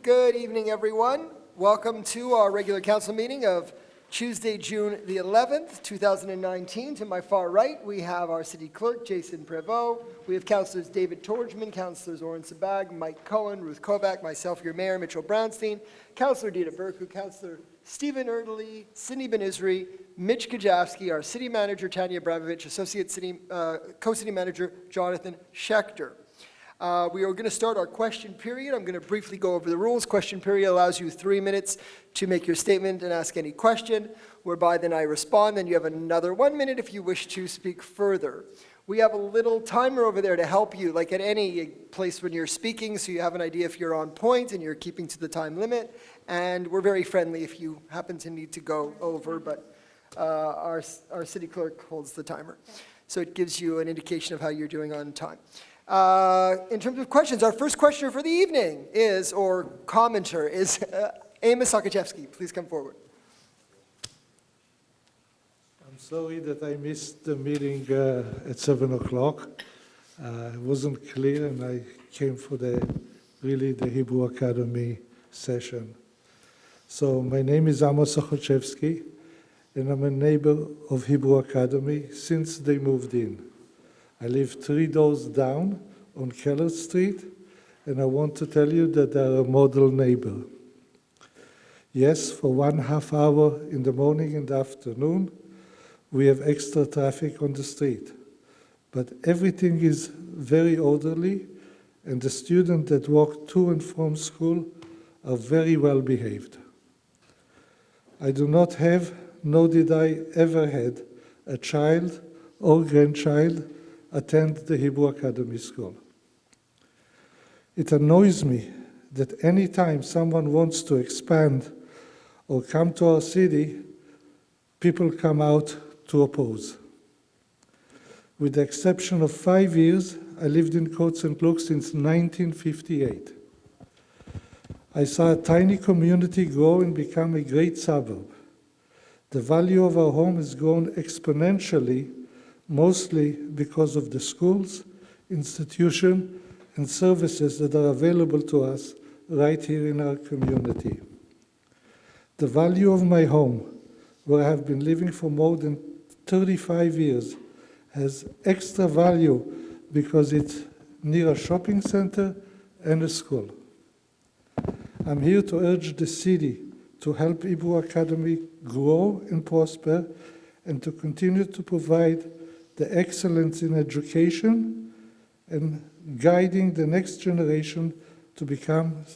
Good evening, everyone. Welcome to our regular council meeting of Tuesday, June the 11th, 2019. To my far right, we have our city clerk, Jason Prévost. We have councillors David Torgman, councillors Oren Sabag, Mike Cohen, Ruth Kovac, myself, your mayor, Mitchell Brownstein, councillor Dita Burku, councillor Stephen Erdely, Cindy Ben-Isri, Mitch Kajavsky, our city manager, Tanya Abramovich, associate city, co-city manager, Jonathan Schechter. We are going to start our question period. I'm going to briefly go over the rules. Question period allows you 3 minutes to make your statement and ask any question, whereby then I respond. Then you have another 1 minute if you wish to speak further. We have a little timer over there to help you, like at any place when you're speaking, so you have an idea if you're on point and you're keeping to the time limit. And we're very friendly if you happen to need to go over, but our city clerk holds the timer. So it gives you an indication of how you're doing on time. In terms of questions, our first questioner for the evening is, or commenter, is Amos Sakachevsky. Please come forward. I'm sorry that I missed the meeting at 7 o'clock. It wasn't clear, and I came for the Hebrew Academy session. So my name is Amos Sakachevsky, and I'm a neighbor of Hebrew Academy since they moved in. I live 3 doors down on Keller Street, and I want to tell you that they're a model neighbor. Yes, for 1.5 hours in the morning and the afternoon, we have extra traffic on the street. But everything is very orderly, and the students that walk to and from school are very well behaved. I do not have, nor did I ever had, a child or grandchild attend the Hebrew Academy School. It annoys me that any time someone wants to expand or come to our city, people come out to oppose. With the exception of 5 years, I lived in Côte Saint-Luc since 1958. I saw a tiny community grow and become a great suburb. The value of our home has grown exponentially, mostly because of the schools, institutions, and services that are available to us right here in our community. The value of my home, where I have been living for more than 35 years, has extra value because it's near a shopping center and a school. I'm here to urge the city to help Hebrew Academy grow and prosper and to continue to provide the excellence in education and guiding the next generation to become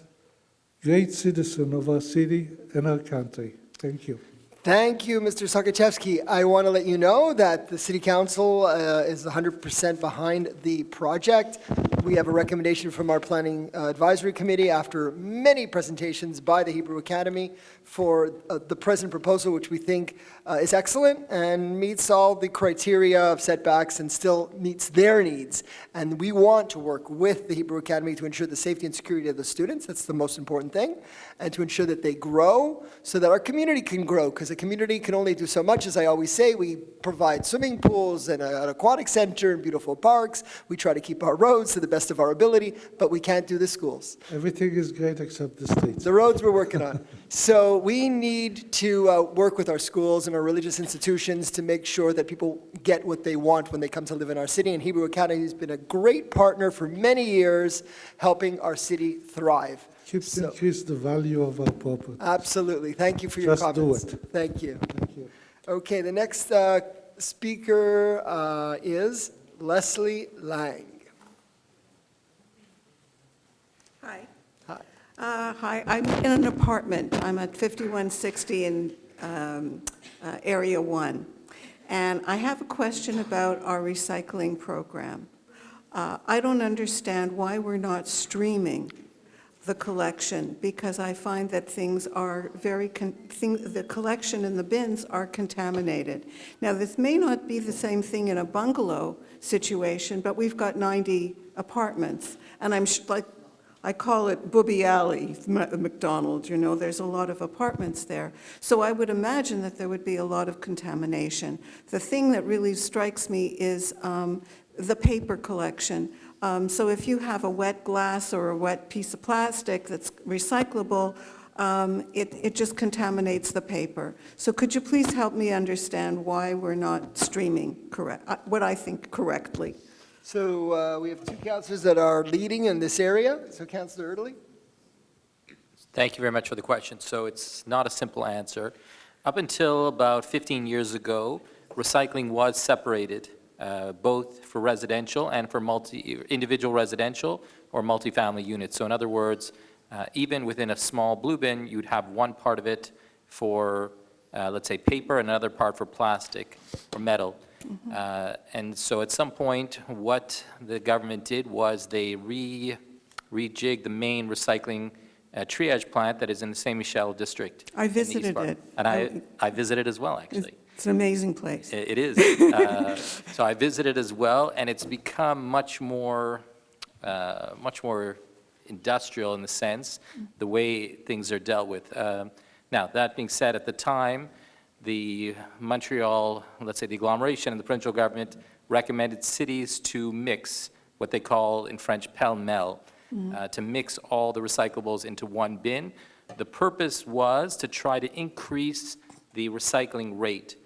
great citizens of our city and our country. Thank you. Thank you, Mr. Sakachevsky. I want to let you know that the City Council is 100% behind the project. We have a recommendation from our Planning Advisory Committee after many presentations by the Hebrew Academy for the present proposal, which we think is excellent and meets all the criteria of setbacks and still meets their needs. And we want to work with the Hebrew Academy to ensure the safety and security of the students. That's the most important thing. And to ensure that they grow so that our community can grow, because a community can only do so much. As I always say, we provide swimming pools and an aquatic center and beautiful parks. We try to keep our roads to the best of our ability, but we can't do the schools. Everything is great except the streets. The roads we're working on. So we need to work with our schools and our religious institutions to make sure that people get what they want when they come to live in our city. And Hebrew Academy has been a great partner for many years, helping our city thrive. Keeps increase the value of our property. Absolutely. Thank you for your comments. Just do it. Thank you. Thank you. Okay, the next speaker is Leslie Lang. Hi. Hi. Hi, I'm in an apartment. I'm at 5160 in Area 1. And I have a question about our recycling program. I don't understand why we're not streaming the collection, because I find that things are the collection in the bins are contaminated. Now, this may not be the same thing in a bungalow situation, but we've got 90 apartments, and I call it Booby Alley, McDonald's, you know, there's a lot of apartments there. So I would imagine that there would be a lot of contamination. The thing that really strikes me is the paper collection. So if you have a wet glass or a wet piece of plastic that's recyclable, it just contaminates the paper. So could you please help me understand why we're not streaming what I think correctly? So we have two councillors that are leading in this area. So Councillor Erdely. Thank you very much for the question. So it's not a simple answer. Up until about 15 years ago, recycling was separated, both for residential and for individual residential or multifamily units. So in other words, even within a small blue bin, you'd have one part of it for, let's say, paper, and another part for plastic or metal. And so at some point, what the government did was they rejigged the main recycling triage plant that is in the Saint Michel district. I visited it. And I visited as well, actually. It's an amazing place. It is. So I visited as well, and it's become much more industrial in the sense, the way things are dealt with. Now, that being said, at the time, the Montreal, let's say the agglomeration and the provincial government recommended cities to mix what they call in French pêle-mêle, to mix all the recyclables into one bin. The purpose was to try to increase the recycling rate.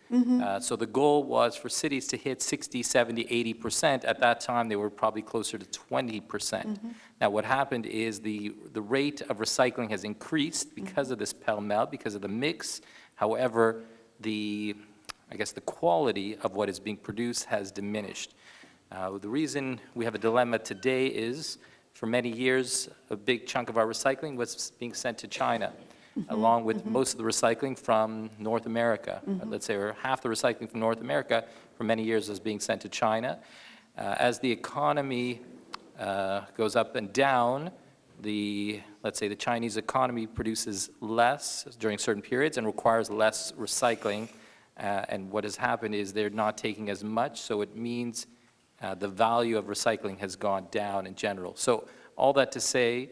So the goal was for cities to hit 60, 70, 80%. At that time, they were probably closer to 20%. Now, what happened is the rate of recycling has increased because of this pêle-mêle, because of the mix. However, I guess the quality of what is being produced has diminished. The reason we have a dilemma today is, for many years, a big chunk of our recycling was being sent to China, along with most of the recycling from North America. Let's say, or half the recycling from North America for many years was being sent to China. As the economy goes up and down, let's say the Chinese economy produces less during certain periods and requires less recycling. And what has happened is they're not taking as much, so it means the value of recycling has gone down in general. So all that to say,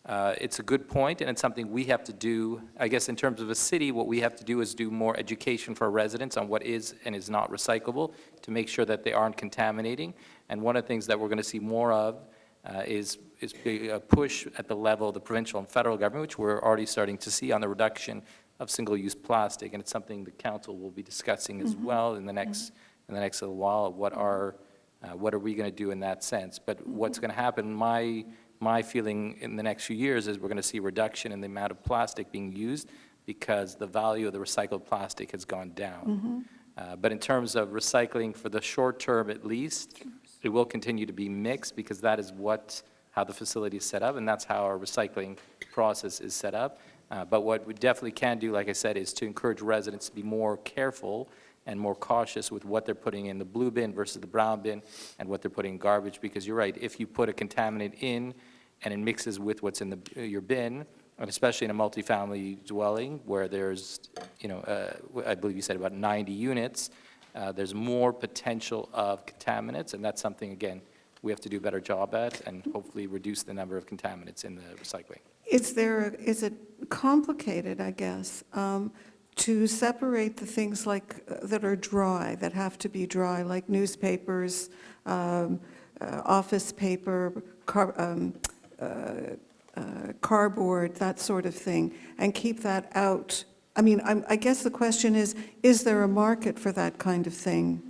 it's a good point, and it's something we have to do. I guess in terms of a city, what we have to do is do more education for our residents on what is and is not recyclable to make sure that they aren't contaminating. And one of the things that we're going to see more of is a push at the level of the provincial and federal government, which we're already starting to see on the reduction of single-use plastic, and it's something the council will be discussing as well in the next little while. What are we going to do in that sense? But what's going to happen, my feeling in the next few years is we're going to see a reduction in the amount of plastic being used because the value of the recycled plastic has gone down. But in terms of recycling for the short term at least, it will continue to be mixed because that is how the facility is set up, and that's how our recycling process is set up. But what we definitely can do, like I said, is to encourage residents to be more careful and more cautious with what they're putting in the blue bin versus the brown bin and what they're putting in garbage, because you're right, if you put a contaminant in and it mixes with what's in your bin, and especially in a multifamily dwelling where there's, I believe you said about 90 units, there's more potential of contaminants, and that's something, again, we have to do a better job at and hopefully reduce the number of contaminants in the recycling. Is it complicated, I guess, to separate the things that are dry, that have to be dry, like newspapers, office paper, cardboard, that sort of thing, and keep that out? I mean, I guess the question is there a market for that kind of thing,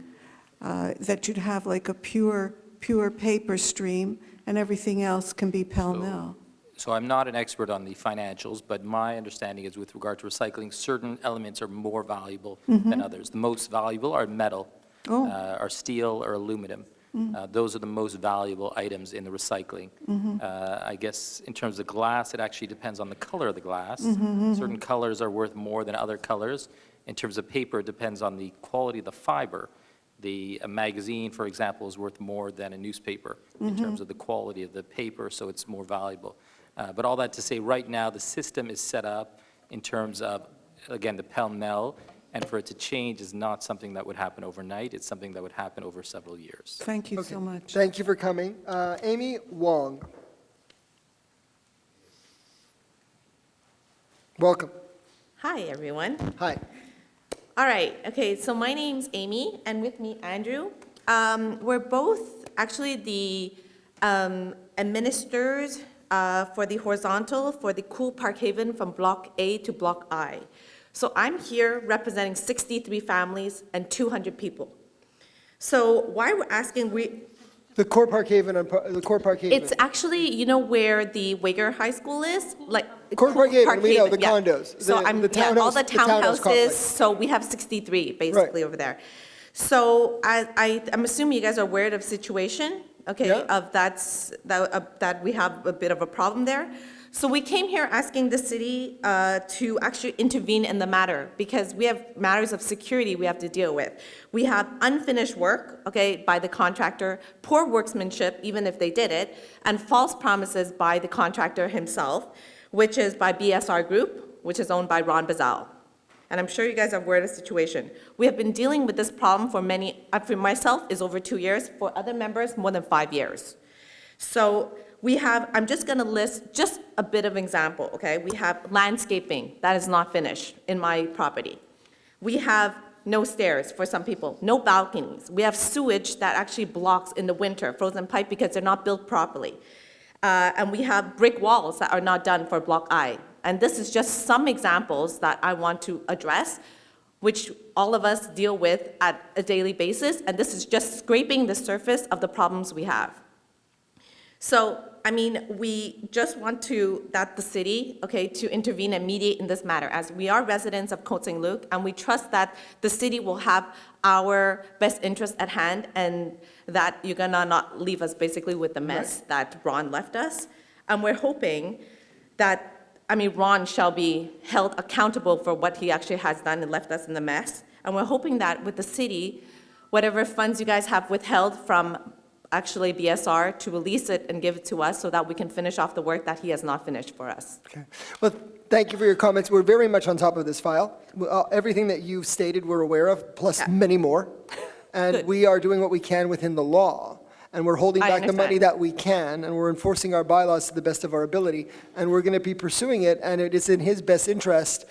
that you'd have like a pure paper stream and everything else can be pell-mell? So I'm not an expert on the financials, but my understanding is with regard to recycling, certain elements are more valuable than others. The most valuable are metal, are steel or aluminum. Those are the most valuable items in the recycling. I guess in terms of glass, it actually depends on the color of the glass. Certain colors are worth more than other colors. In terms of paper, it depends on the quality of the fiber. A magazine, for example, is worth more than a newspaper in terms of the quality of the paper, so it's more valuable. But all that to say, right now, the system is set up in terms of, again, the pell-mell, and for it to change is not something that would happen overnight. It's something that would happen over several years. Thank you so much. Thank you for coming. Amy Wong. Welcome. Hi, everyone. Hi. All right, okay, so my name's Amy, and with me, Andrew. We're both actually the administers for the horizontal for the Cool Park Haven from Block A to Block I. So I'm here representing 63 families and 200 people. So why we're asking, The Core Park Haven, the Core Park Haven. it's actually, you know where the Wager High School is? Like Core Park Haven, we know, the yeah. condos, So the I'm, the yeah, all townhouse- the the townhouse townhouses, complex. so we have 63 basically over there. So I'm assuming you guys are aware of the situation, okay, Yeah. of that we have a bit of a problem there. So we came here asking the city to actually intervene in the matter because we have matters of security we have to deal with. We have unfinished work, okay, by the contractor, poor workmanship, even if they did it, and false promises by the contractor himself, which is by BSR Group, which is owned by Ron Bazal. And I'm sure you guys are aware of the situation. We have been dealing with this problem for for myself is over 2 years, for other members, more than 5 years. So we have, I'm just gonna list just a bit of example, okay? We have landscaping, that is not finished in my property. We have no stairs for some people, no balconies. We have sewage that actually blocks in the winter, frozen pipe, because they're not built properly. And we have brick walls that are not done for Block I. And this is just some examples that I want to address, which all of us deal with at a daily basis, and this is just scraping the surface of the problems we have. So, I mean, we just want that the city, okay, to intervene and mediate in this matter, as we are residents of Côte Saint-Luc, and we trust that the city will have our best interest at hand, and that you're gonna not leave us basically with the mess that Ron left us. And we're hoping that, Ron shall be held accountable for what he actually has done and left us in the mess. And we're hoping that with the city, whatever funds you guys have withheld from actually BSR, to release it and give it to us so that we can finish off the work that he has not finished for us. Okay. Well, thank you for your comments. We're very much on top of this file. Everything that you've stated, we're aware of, plus Okay. many more. And Good. we are doing what we can within the law. And we're holding I back the money understand. that we can, and we're enforcing our bylaws to the best of our ability. And we're going to be pursuing it, and it is in his best interest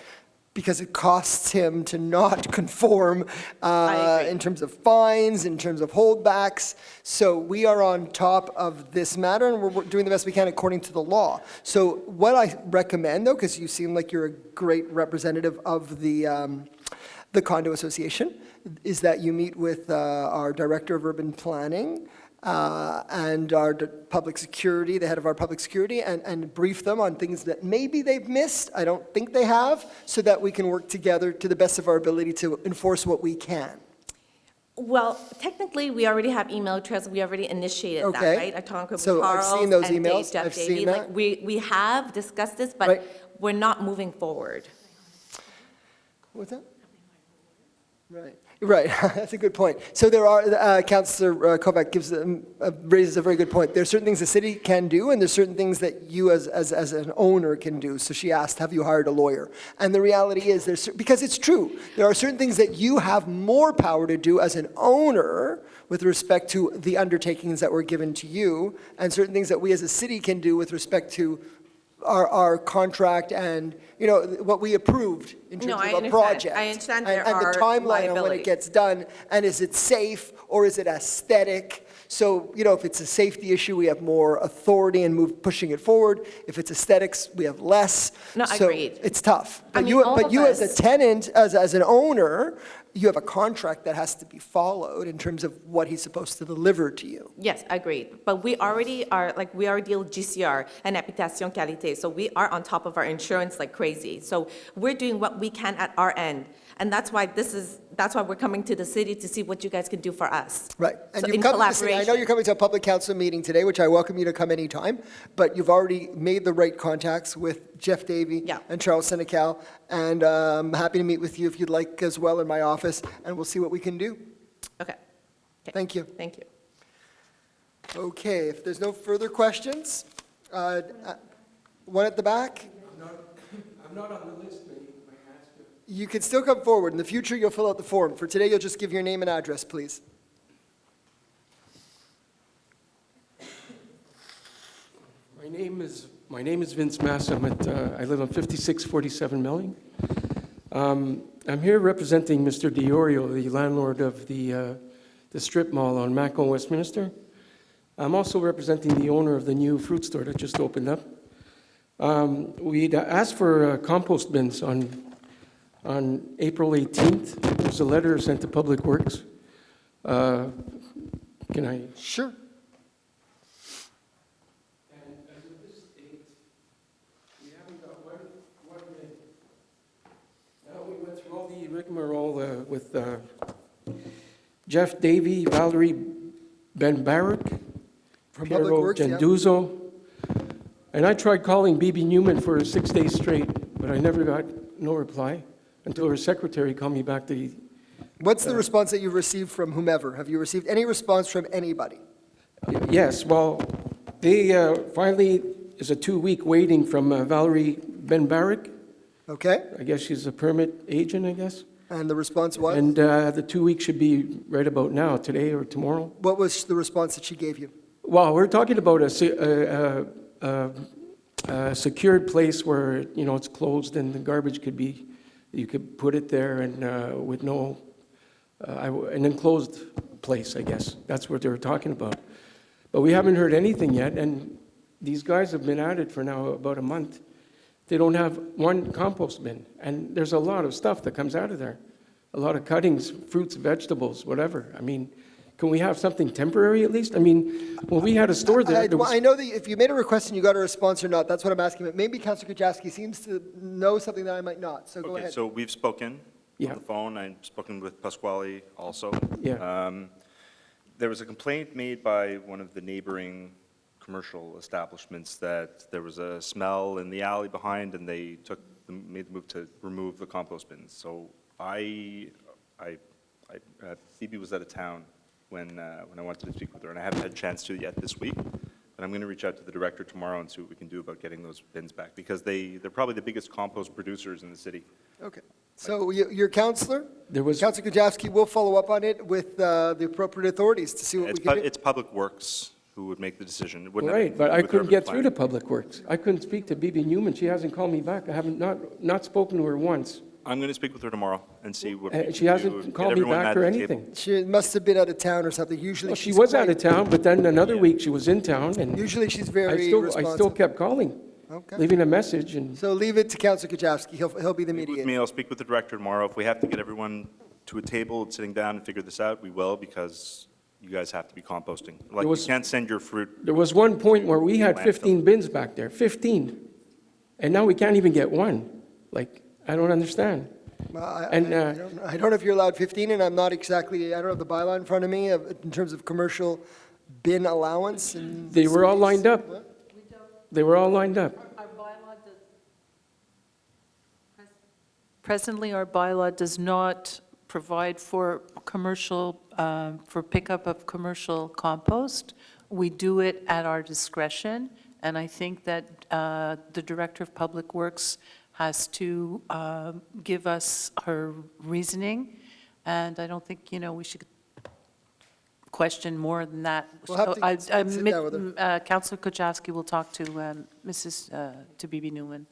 because it costs him to not conform I agree. in terms of fines, in terms of holdbacks. So we are on top of this matter, and we're doing the best we can according to the law. So what I recommend, though, because you seem like you're a great representative of the condo association, is that you meet with our Director of Urban Planning and our public security, the head of our public security, and brief them on things that maybe they've missed. I don't think they have, so that we can work together to the best of our ability to enforce what we can. Well, technically, we already have email trails, we already initiated that, Okay. right? I talked with So I've Charles seen those and emails. Jeff I've Davey. seen Like, that. we have discussed this, but Right. we're not moving forward. What's that? Right, that's a good point. So there are, Councillor Kovac raises a very good point. There are certain things the city can do, and there's certain things that you as an owner can do. So she asked, have you hired a lawyer? And the reality is, because it's true, there are certain things that you have more power to do as an owner with respect to the undertakings that were given to you, and certain things that we as a city can do with respect to our contract and, what we approved in terms No, of I a understand. project. I understand And there the are timeline on when it liabilities. gets done, and is it safe or is it aesthetic? So, if it's a safety issue, we have more authority and pushing it forward. If it's aesthetics, we have less. No, So agreed. it's tough. I But mean, all but of you as a us- tenant, as an owner, you have a contract that has to be followed in terms of what he's supposed to deliver to you. Yes, agreed. But we already deal with GCR and Habitation Qualité, so we are on top of our insurance like crazy. So we're doing what we can at our end. And that's why we're coming to the city to see what you guys can do for us. Right. And So you've in come to the city. I know collaboration. you're coming to a public council meeting today, which I welcome you to come anytime, but you've already made the right contacts with Jeff Davey Yeah. and Charles Senecal, and I'm happy to meet with you if you'd like as well in my office, and we'll see what we can do. Okay. Thank you. Thank you. Okay, if there's no further questions, one at the back? I'm not on the list, maybe I asked you. You can still come forward. In the future, you'll fill out the form. For today, you'll just give your name and address, please. My name is Vince Mass. I live on 5647 Melling. I'm here representing Mr. DiOrio, the landlord of the strip mall on Macon, Westminster. I'm also representing the owner of the new fruit store that just opened up. We'd asked for compost bins on April 18th. There's a letter sent to Public Works. Can I? Sure. And as of this date, we haven't got one bin. Now, we went through all the rigmarole with Jeff Davey, Valerie Benbarek, From Public Piero Works, yeah. Genduzo, and I tried calling BB Newman for 6 days straight, but I never got no reply until her secretary called me back to. What's the response that you've received from whomever? Have you received any response from anybody? Yes, well, they finally is a 2-week waiting from Valerie Benbarek. Okay, I guess she's a permit agent, I guess. and the response was? And the 2 weeks should be right about now, today or tomorrow. What was the response that she gave you? Well, we're talking about a secured place where, you know, it's closed and the garbage could be, you could put it there and with no, an enclosed place, I guess. That's what they were talking about. But we haven't heard anything yet, and these guys have been at it for now about a month. They don't have one compost bin, and there's a lot of stuff that comes out of there. A lot of cuttings, fruits, vegetables, whatever. I mean, can we have something temporary at least? I mean, when we had a store there, there Well, was, I know that if you made a request and you got a response or not, that's what I'm asking. But maybe Councillor Kajewski seems to know something that I might not, so go Okay, ahead. so we've spoken Yeah. on the phone. I've spoken with Pasquale also. yeah. There was a complaint made by one of the neighboring commercial establishments that there was a smell in the alley behind, and they made the move to remove the compost bins. So Phoebe was out of town when I wanted to speak with her, and I haven't had a chance to yet this week. But I'm going to reach out to the director tomorrow and see what we can do about getting those bins back, because they're probably the biggest compost producers in the city. Okay. So your counselor, There was, Councillor Kajewski, will follow up on it with the appropriate authorities to see what we It's, can do. it's Public Works who would make the decision. It wouldn't have right, but anything I to do with couldn't urban get through to planning. Public Works. I couldn't speak to BB Newman. She hasn't called me back. I haven't not spoken to her once. I'm going to speak with her tomorrow and see what we can She do hasn't and called get me everyone back at or the table. anything. She must have been out of town or something. Usually Well, she she's was out quite- of town, but then another Yeah. week she was in town, and Usually she's I very still responsive. kept calling, Okay. leaving a message, and So leave it to Councillor Kajewski. He'll be the Leave it with mediator. me, I'll speak with the director tomorrow. If we have to get everyone to a table and sitting down and figure this out, we will, because you guys have to be composting. Like, you was- can't send your fruit. there was one point where we had Landfill. 15 bins back there, 15, and now we can't even get one. Like, I don't understand. Well, And, I don't know if you're allowed 15, and I'm not exactly, I don't have the bylaw in front of me in terms of commercial bin allowance. And They were all space. lined up. They were all lined up. Our bylaw does, presently, our bylaw does not provide for commercial, for pickup of commercial compost. We do it at our discretion, and I think that the Director of Public Works has to give us her reasoning, and I don't think, we should question more than that. We'll have to sit down with Councillor Kajewski will talk to to BB Newman.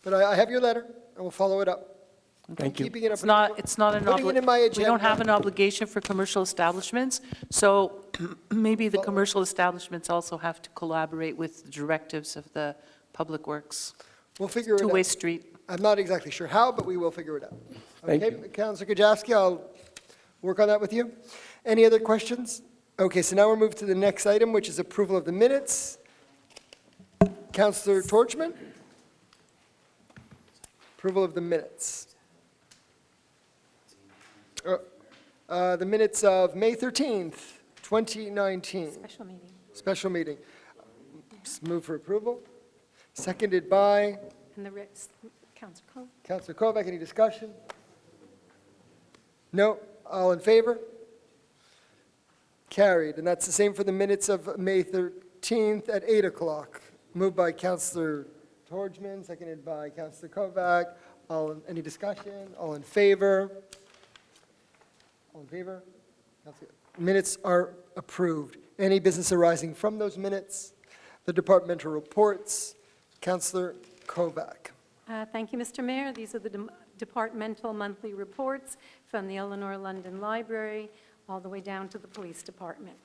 But I have your letter, and we'll follow it up. Thank you. Keeping it up. It's not an Putting it in my obligation. We don't agenda. have an obligation for commercial establishments, so maybe the commercial establishments also have to collaborate with the directives of the Public Works. We'll figure it out. Two-way street. I'm not exactly sure how, but we will figure it out. Thank Okay, Councillor Kajewski, I'll work on that with you. Any other questions? Okay, so now we'll move to the next item, which is approval of the minutes. Councillor Torchman? Approval of the minutes. The minutes of May 13th, 2019. Special meeting. Special meeting. Just move for approval. Seconded by And the Councillor Cole. Councillor Kovac. Any discussion? No? All in favor? Carried. And that's the same for the minutes of May 13th at 8 o'clock. Moved by Councillor Torchman, seconded by Councillor Kovac. Any discussion? All in favor? All in favor? Minutes are approved. Any business arising from those minutes? The departmental reports. Councillor Kovac. Thank you, Mr. Mayor. These are the departmental monthly reports from the Eleanor London Library all the way down to the police department.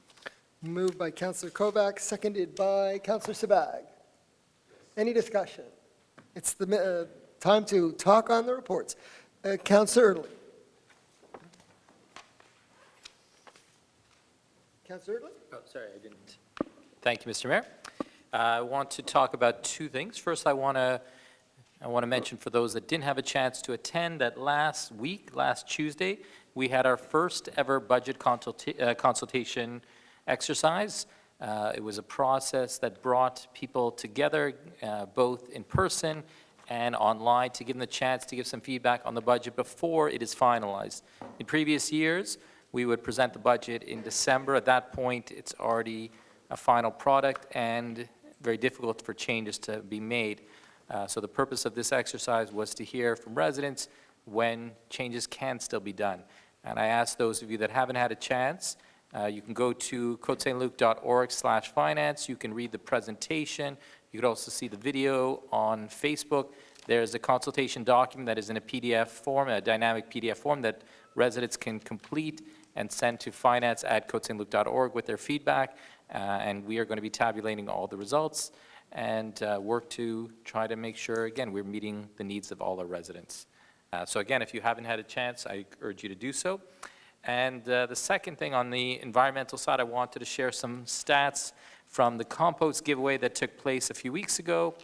Moved by Councillor Kovac, seconded by Councillor Sabag. Any discussion? It's the time to talk on the reports. Councillor Erdely. Councillor Erdely? Oh, sorry, I didn't. Thank you, Mr. Mayor. I want to talk about two things. First, I want to mention for those that didn't have a chance to attend that last Tuesday, we had our first ever budget consultation exercise. It was a process that brought people together, both in person and online, to give them the chance to give some feedback on the budget before it is finalized. In previous years, we would present the budget in December. At that point, it's already a final product and very difficult for changes to be made. So the purpose of this exercise was to hear from residents when changes can still be done. And I ask those of you that haven't had a chance, you can go to cotesaintluc.org/finance. You can read the presentation. You could also see the video on Facebook. There's a consultation document that is in a PDF form, a dynamic PDF form that residents can complete and send to finance@cotesaintluc.org with their feedback. And we are going to be tabulating all the results and work to try to make sure, again, we're meeting the needs of all our residents. So again, if you haven't had a chance, I urge you to do so. And the second thing on the environmental side, I wanted to share some stats from the Compost Giveaway that took place a few weeks ago.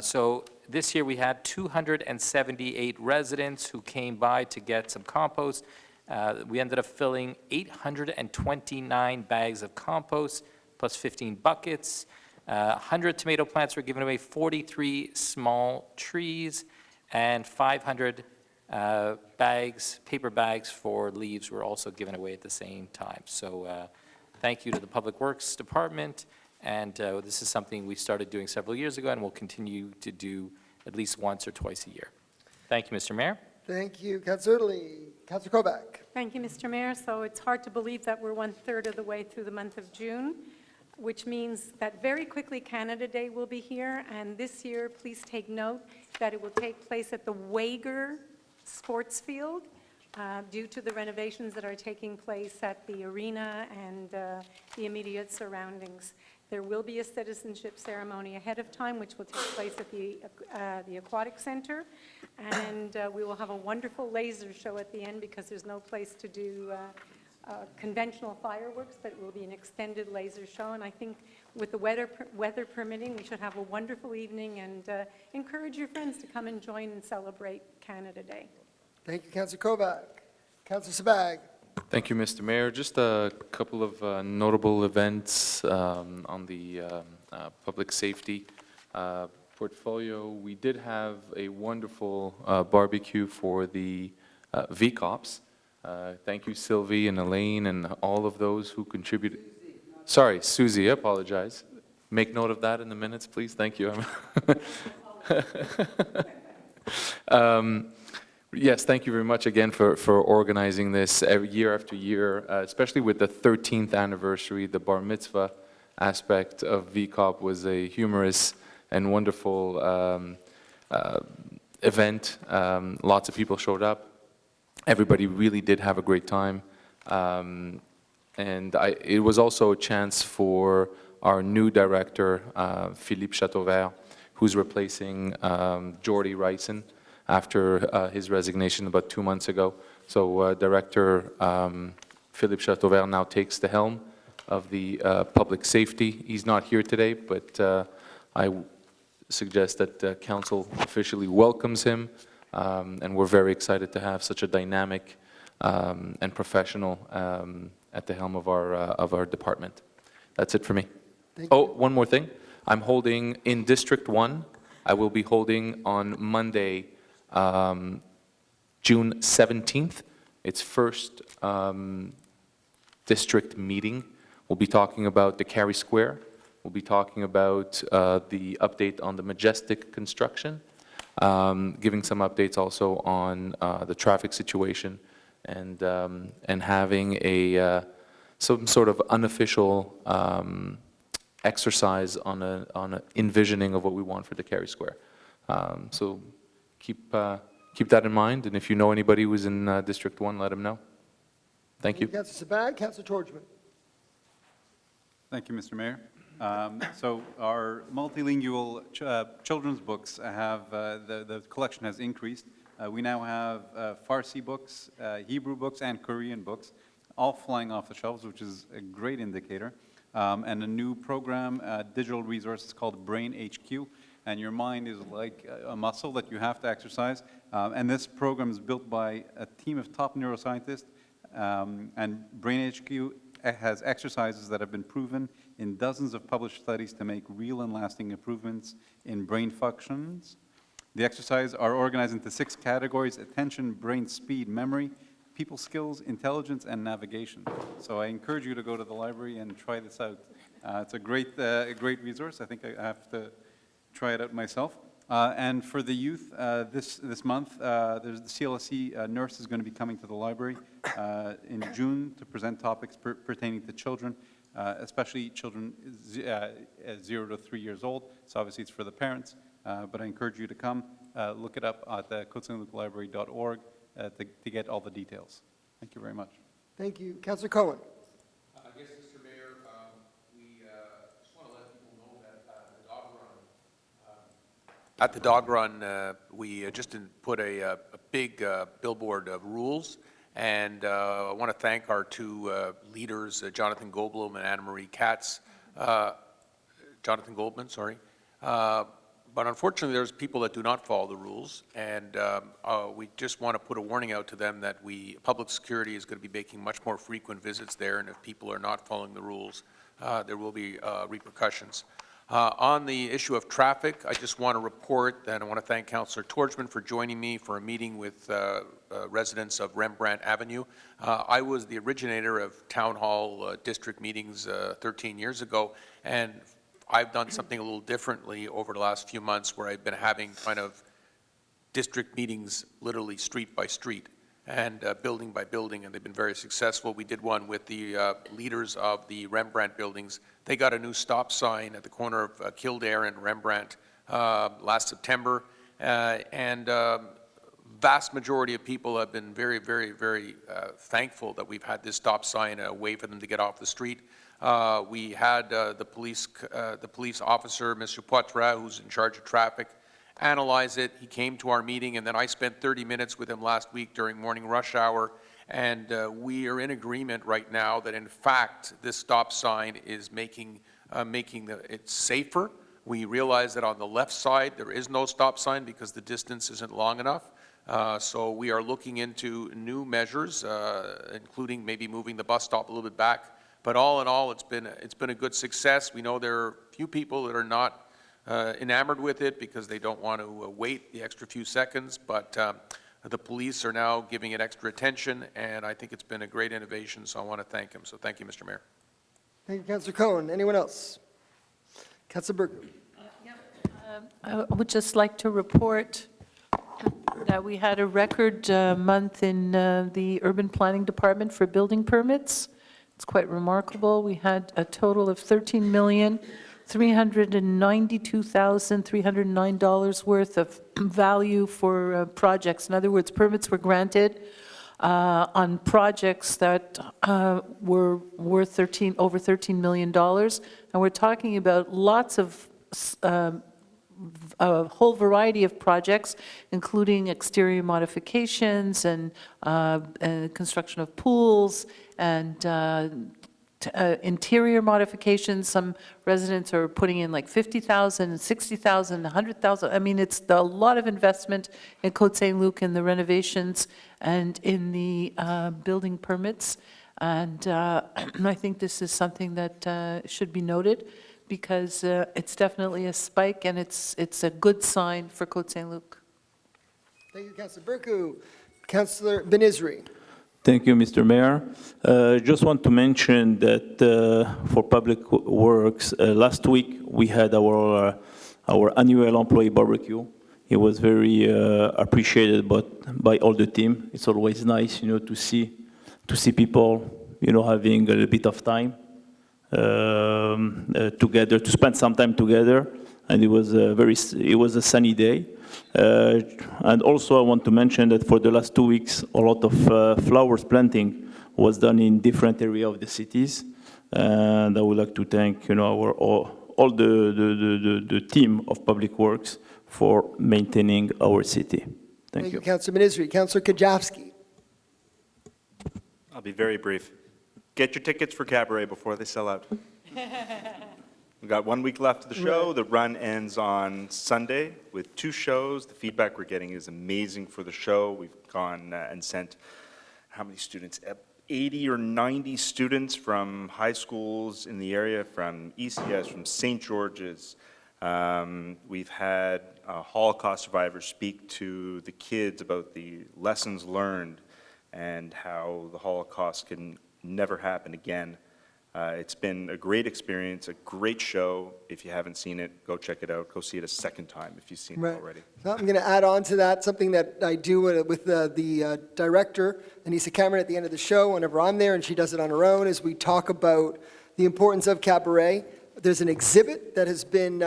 So this year we had 278 residents who came by to get some compost. We ended up filling 829 bags of compost plus 15 buckets. 100 tomato plants were given away, 43 small trees, and 500 paper bags for leaves were also given away at the same time. So thank you to the Public Works Department, and this is something we started doing several years ago and will continue to do at least once or twice a year. Thank you, Mr. Mayor. Thank you, Councillor Erdely. Councillor Kovac. Thank you, Mr. Mayor. So it's hard to believe that we're 1/3 of the way through the month of June, which means that very quickly Canada Day will be here. And this year, please take note that it will take place at the Wager Sports Field due to the renovations that are taking place at the arena and the immediate surroundings. There will be a citizenship ceremony ahead of time, which will take place at the Aquatic Center. And we will have a wonderful laser show at the end because there's no place to do conventional fireworks, but it will be an extended laser show. And I think with the weather permitting, we should have a wonderful evening and encourage your friends to come and join and celebrate Canada Day. Thank you, Councillor Kovac. Councillor Sabag. Thank you, Mr. Mayor. Just a couple of notable events on the public safety portfolio. We did have a wonderful barbecue for the VCOPs. Thank you, Sylvie and Elaine and all of those who contributed. Sorry, Susie, I apologize. Make note of that in the minutes, please. Thank you. Yes, thank you very much again for organizing this year after year, especially with the 13th anniversary. The bar mitzvah aspect of VCOP was a humorous and wonderful event. Lots of people showed up. Everybody really did have a great time. And it was also a chance for our new director, Philippe Chateauvert, who's replacing Jordy Ryson after his resignation about 2 months ago. So Director Philippe Chateauvert now takes the helm of the public safety. He's not here today, but I suggest that Council officially welcomes him, and we're very excited to have such a dynamic and professional at the helm of our department. That's it for me. Oh, one more thing. I'm holding in District 1, I will be holding on Monday, June 17th, its first district meeting. We'll be talking about the Carey Square. We'll be talking about the update on the Majestic construction, giving some updates also on the traffic situation, and having some sort of unofficial exercise on a envisioning of what we want for the Carey Square. So keep that in mind, and if you know anybody who's in District 1, let them know. Thank you. Councillor Sabag. Councillor Torjman. Thank you, Mr. Mayor. So our multilingual children's books have, the collection has increased. We now have Farsi books, Hebrew books, and Korean books, all flying off the shelves, which is a great indicator. And a new program, digital resources called Brain HQ. And your mind is like a muscle that you have to exercise. And this program is built by a team of top neuroscientists. And Brain HQ has exercises that have been proven in dozens of published studies to make real and lasting improvements in brain functions. The exercises are organized into 6 categories: attention, brain speed, memory, people skills, intelligence, and navigation. So I encourage you to go to the library and try this out. It's a great resource. I think I have to try it out myself. And for the youth, this month, there's the CLSC nurse is going to be coming to the library in June to present topics pertaining to children, especially children 0 to 3 years old. So obviously it's for the parents, but I encourage you to come. Look it up at CôteSaintLucLibrary.org to get all the details. Thank you very much. Thank you. Councillor Cohen. I guess, Mr. Mayor, we just want to let people know that at the dog run, we just put a big billboard of rules, and I want to thank our 2 leaders, Jonathan Goldblum and Anna Marie Katz. Jonathan Goldman, sorry. But unfortunately, there's people that do not follow the rules, and we just want to put a warning out to them that public security is going to be making much more frequent visits there, and if people are not following the rules, there will be repercussions. On the issue of traffic, I just want to report that I want to thank Councillor Torchman for joining me for a meeting with residents of Rembrandt Avenue. I was the originator of town hall district meetings 13 years ago, and I've done something a little differently over the last few months where I've been having kind of district meetings literally street by street and building by building, and they've been very successful. We did one with the leaders of the Rembrandt buildings. They got a new stop sign at the corner of Kildare and Rembrandt last September, and vast majority of people have been very, very, very thankful that we've had this stop sign, a way for them to get off the street. We had the police officer, Mr. Poitras, who's in charge of traffic, analyze it. He came to our meeting, and then I spent 30 minutes with him last week during morning rush hour, and we are in agreement right now that, in fact, this stop sign is making it safer. We realize that on the left side there is no stop sign because the distance isn't long enough. So we are looking into new measures, including maybe moving the bus stop a little bit back. But all in all, it's been a good success. We know there are a few people that are not enamored with it because they don't want to wait the extra few seconds, but the police are now giving it extra attention, and I think it's been a great innovation, so I want to thank him. So thank you, Mr. Mayor. Thank you, Councillor Cohen. Anyone else? Councillor Burke. I would just like to report that we had a record month in the Urban Planning Department for building permits. It's quite remarkable. We had a total of $13,392,309 worth of value for projects. In other words, permits were granted on projects that were worth over $13 million. And we're talking about lots of a whole variety of projects, including exterior modifications and construction of pools and interior modifications. Some residents are putting in like $50,000, $60,000, $100,000. I mean, it's a lot of investment in Côte Saint-Luc in the renovations and in the building permits. And I think this is something that should be noted, because it's definitely a spike, and it's a good sign for Côte Saint-Luc. Thank you, Councillor Burku. Councillor Benizri. Thank you, Mr. Mayor. Just want to mention that for Public Works, last week we had our annual employee barbecue. It was very appreciated by all the team. It's always nice, to see people, having a little bit of time together, to spend some time together, and it was a sunny day. And also I want to mention that for the last 2 weeks, a lot of flowers planting was done in different areas of the cities. And I would like to thank, all the team of Public Works for maintaining our city. Thank you. Councillor Ministry. Councillor Kajavsky. I'll be very brief. Get your tickets for Cabaret before they sell out. We've got 1 week left of the show. Right. The run ends on Sunday with 2 shows. The feedback we're getting is amazing for the show. We've gone and sent, how many students? 80 or 90 students from high schools in the area, from ECS, from St. George's. We've had Holocaust survivors speak to the kids about the lessons learned and how the Holocaust can never happen again. It's been a great experience, a great show. If you haven't seen it, go check it out. Go see it a second time if you've seen it already. So I'm going to add on to that something that I do with the director, Anissa Cameron, at the end of the show, whenever I'm there, and she does it on her own, is we talk about the importance of Cabaret. There's an exhibit that has been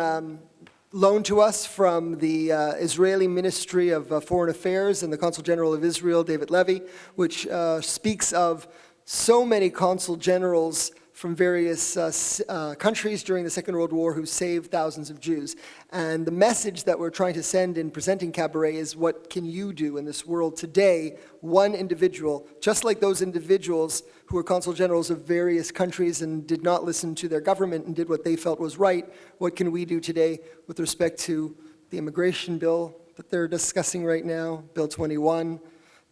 loaned to us from the Israeli Ministry of Foreign Affairs and the Consul General of Israel, David Levy, which speaks of so many consul generals from various countries during the Second World War who saved thousands of Jews. And the message that we're trying to send in presenting Cabaret is, what can you do in this world today? One individual, just like those individuals who were consul generals of various countries and did not listen to their government and did what they felt was right, what can we do today with respect to the immigration bill that they're discussing right now, Bill 21,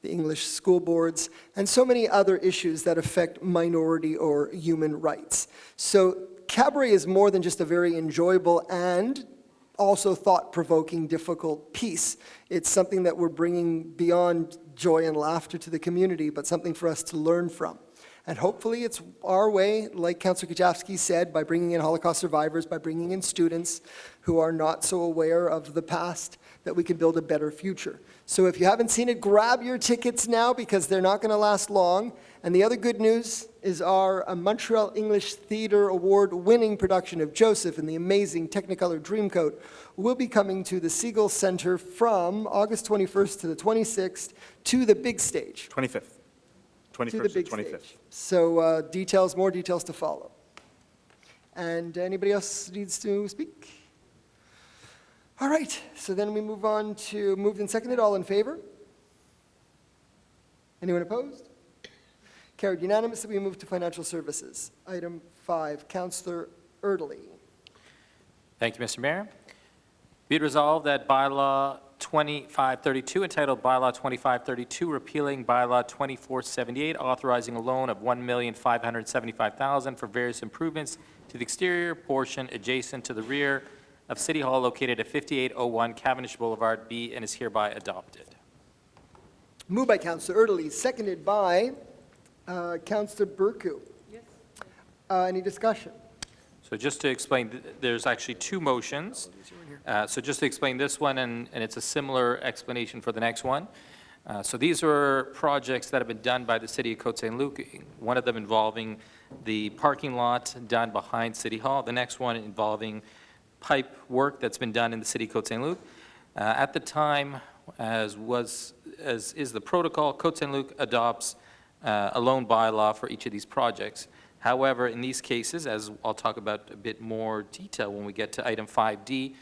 the English school boards, and so many other issues that affect minority or human rights. So Cabaret is more than just a very enjoyable and also thought-provoking, difficult piece. It's something that we're bringing beyond joy and laughter to the community, but something for us to learn from. And hopefully it's our way, like Councillor Kajavsky said, by bringing in Holocaust survivors, by bringing in students who are not so aware of the past, that we can build a better future. So if you haven't seen it, grab your tickets now, because they're not going to last long. And the other good news is our Montreal English Theatre Award-winning production of Joseph in the amazing Technicolor Dreamcoat will be coming to the Siegel Center from August 21st to the 26th to the big stage. 25th. 21st To the big 25th. stage. So more details to follow. And anybody else needs to speak? All right, so then we move on to moved and seconded. All in favor? Anyone opposed? Carried unanimously. We move to financial services. Item 5, Councillor Erdely. Thank you, Mr. Mayor. Be it resolved that bylaw 2532, entitled Bylaw 2532, repealing Bylaw 2478, authorizing a loan of $1,575,000 for various improvements to the exterior portion adjacent to the rear of City Hall located at 5801 Cavendish Boulevard, be and is hereby adopted. Moved by Councillor Erdely, seconded by Councillor Burku. Yes. Any discussion? So just to explain, there's actually 2 motions. So just to explain this one, and it's a similar explanation for the next one. So these are projects that have been done by the City of Côte Saint-Luc, one of them involving the parking lot done behind City Hall, the next one involving pipe work that's been done in the City of Côte Saint-Luc. At the time, as is the protocol, Côte Saint-Luc adopts a loan bylaw for each of these projects. However, in these cases, as I'll talk about a bit more detail when we get to item 5D,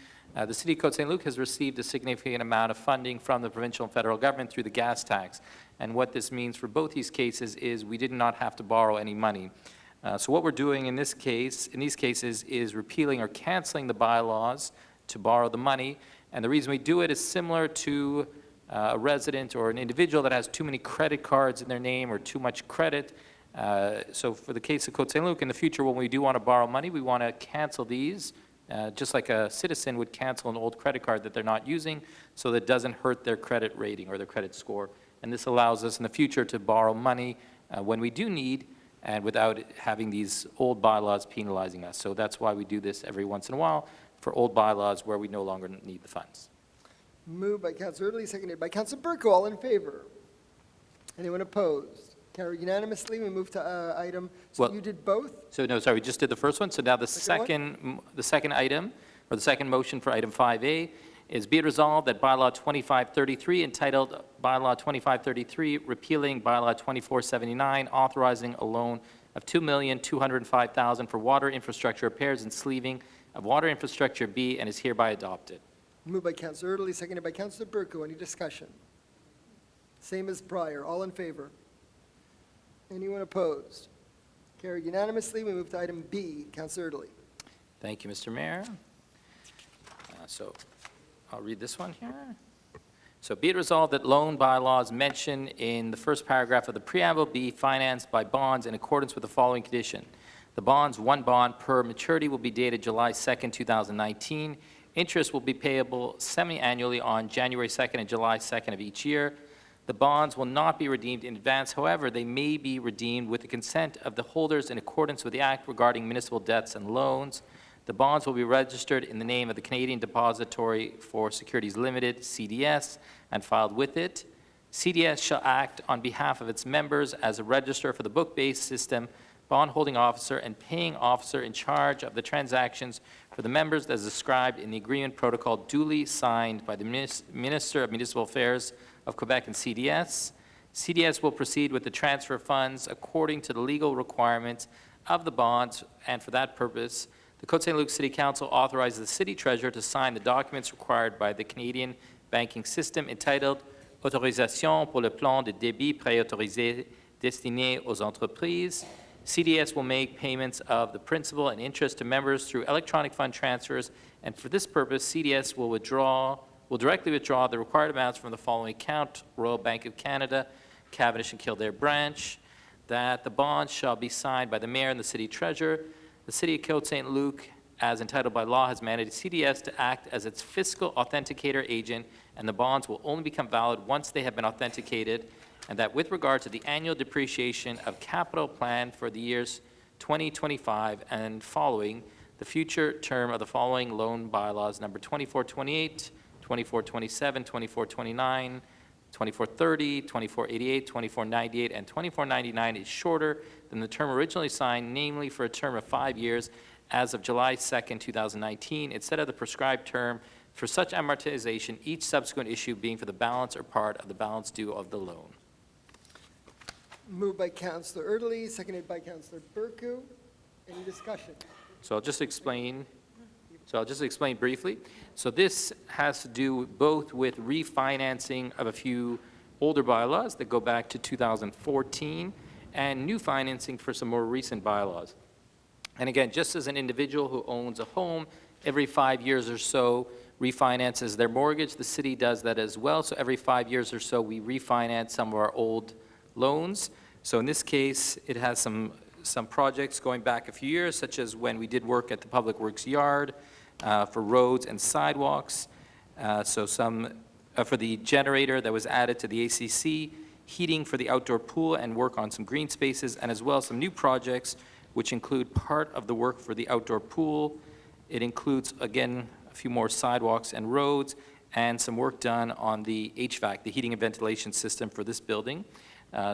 the City of Côte Saint-Luc has received a significant amount of funding from the provincial and federal government through the gas tax. And what this means for both these cases is we did not have to borrow any money. So what we're doing in these cases is repealing or canceling the bylaws to borrow the money. And the reason we do it is similar to a resident or an individual that has too many credit cards in their name or too much credit. So for the case of Côte Saint-Luc, in the future when we do want to borrow money, we want to cancel these, just like a citizen would cancel an old credit card that they're not using, so that it doesn't hurt their credit rating or their credit score. And this allows us in the future to borrow money when we do need, and without having these old bylaws penalizing us. So that's why we do this every once in a while for old bylaws where we no longer need the funds. Moved by Councillor Erdely, seconded by Councillor Burku. All in favor? Anyone opposed? Carried unanimously. We move to item. So Well, you did both? So no, sorry, we just did the first one. So now the Second second item, or the second motion for item 5A, is be it resolved that bylaw 2533, entitled Bylaw 2533, repealing Bylaw 2479, authorizing a loan of $2,205,000 for water infrastructure repairs and sleeving of water infrastructure B, and is hereby adopted. Moved by Councillor Erdely, seconded by Councillor Berco. Any discussion? Same as prior. All in favor? Anyone opposed? Carried unanimously. We move to item B. Councillor Erdely. Thank you, Mr. Mayor. So I'll read this one here. So be it resolved that loan bylaws mentioned in the first paragraph of the preamble be financed by bonds in accordance with the following condition. The bonds, one bond per maturity, will be dated July 2nd, 2019. Interest will be payable semi-annually on January 2nd and July 2nd of each year. The bonds will not be redeemed in advance. However, they may be redeemed with the consent of the holders in accordance with the Act regarding municipal debts and loans. The bonds will be registered in the name of the Canadian Depository for Securities Limited, CDS, and filed with it. CDS shall act on behalf of its members as a registrar for the book-based system, bond-holding officer, and paying officer in charge of the transactions for the members as described in the agreement protocol duly signed by the Minister of Municipal Affairs of Quebec and CDS. CDS will proceed with the transfer of funds according to the legal requirements of the bonds, and for that purpose, the Côte Saint-Luc City Council authorizes the City Treasurer to sign the documents required by the Canadian banking system entitled Autorisation pour le plan de débit préautorisé destiné aux entreprises. CDS will make payments of the principal and interest to members through electronic fund transfers, and for this purpose, CDS will directly withdraw the required amounts from the following account: Royal Bank of Canada, Cavendish and Kildare branch, that the bonds shall be signed by the Mayor and the City Treasurer. The City of Côte Saint-Luc, as entitled by law, has mandated CDS to act as its fiscal authenticator agent, and the bonds will only become valid once they have been authenticated, and that with regard to the annual depreciation of capital plan for the years 2025 and following, the future term of the following loan bylaws, number 2428, 2427, 2429, 2430, 2488, 2498, and 2499 is shorter than the term originally signed, namely for a term of 5 years as of July 2nd, 2019, instead of the prescribed term for such amortization, each subsequent issue being for the balance or part of the balance due of the loan. Moved by Councillor Erdely, seconded by Councillor Berco. Any discussion? So I'll just explain briefly. So this has to do both with refinancing of a few older bylaws that go back to 2014 and new financing for some more recent bylaws. And again, just as an individual who owns a home, every 5 years or so refinances their mortgage, the city does that as well. So every 5 years or so, we refinance some of our old loans. So in this case, it has some projects going back a few years, such as when we did work at the Public Works Yard for roads and sidewalks. So some for the generator that was added to the ACC, heating for the outdoor pool, and work on some green spaces, and as well as some new projects, which include part of the work for the outdoor pool. It includes, again, a few more sidewalks and roads, and some work done on the HVAC, the heating and ventilation system for this building.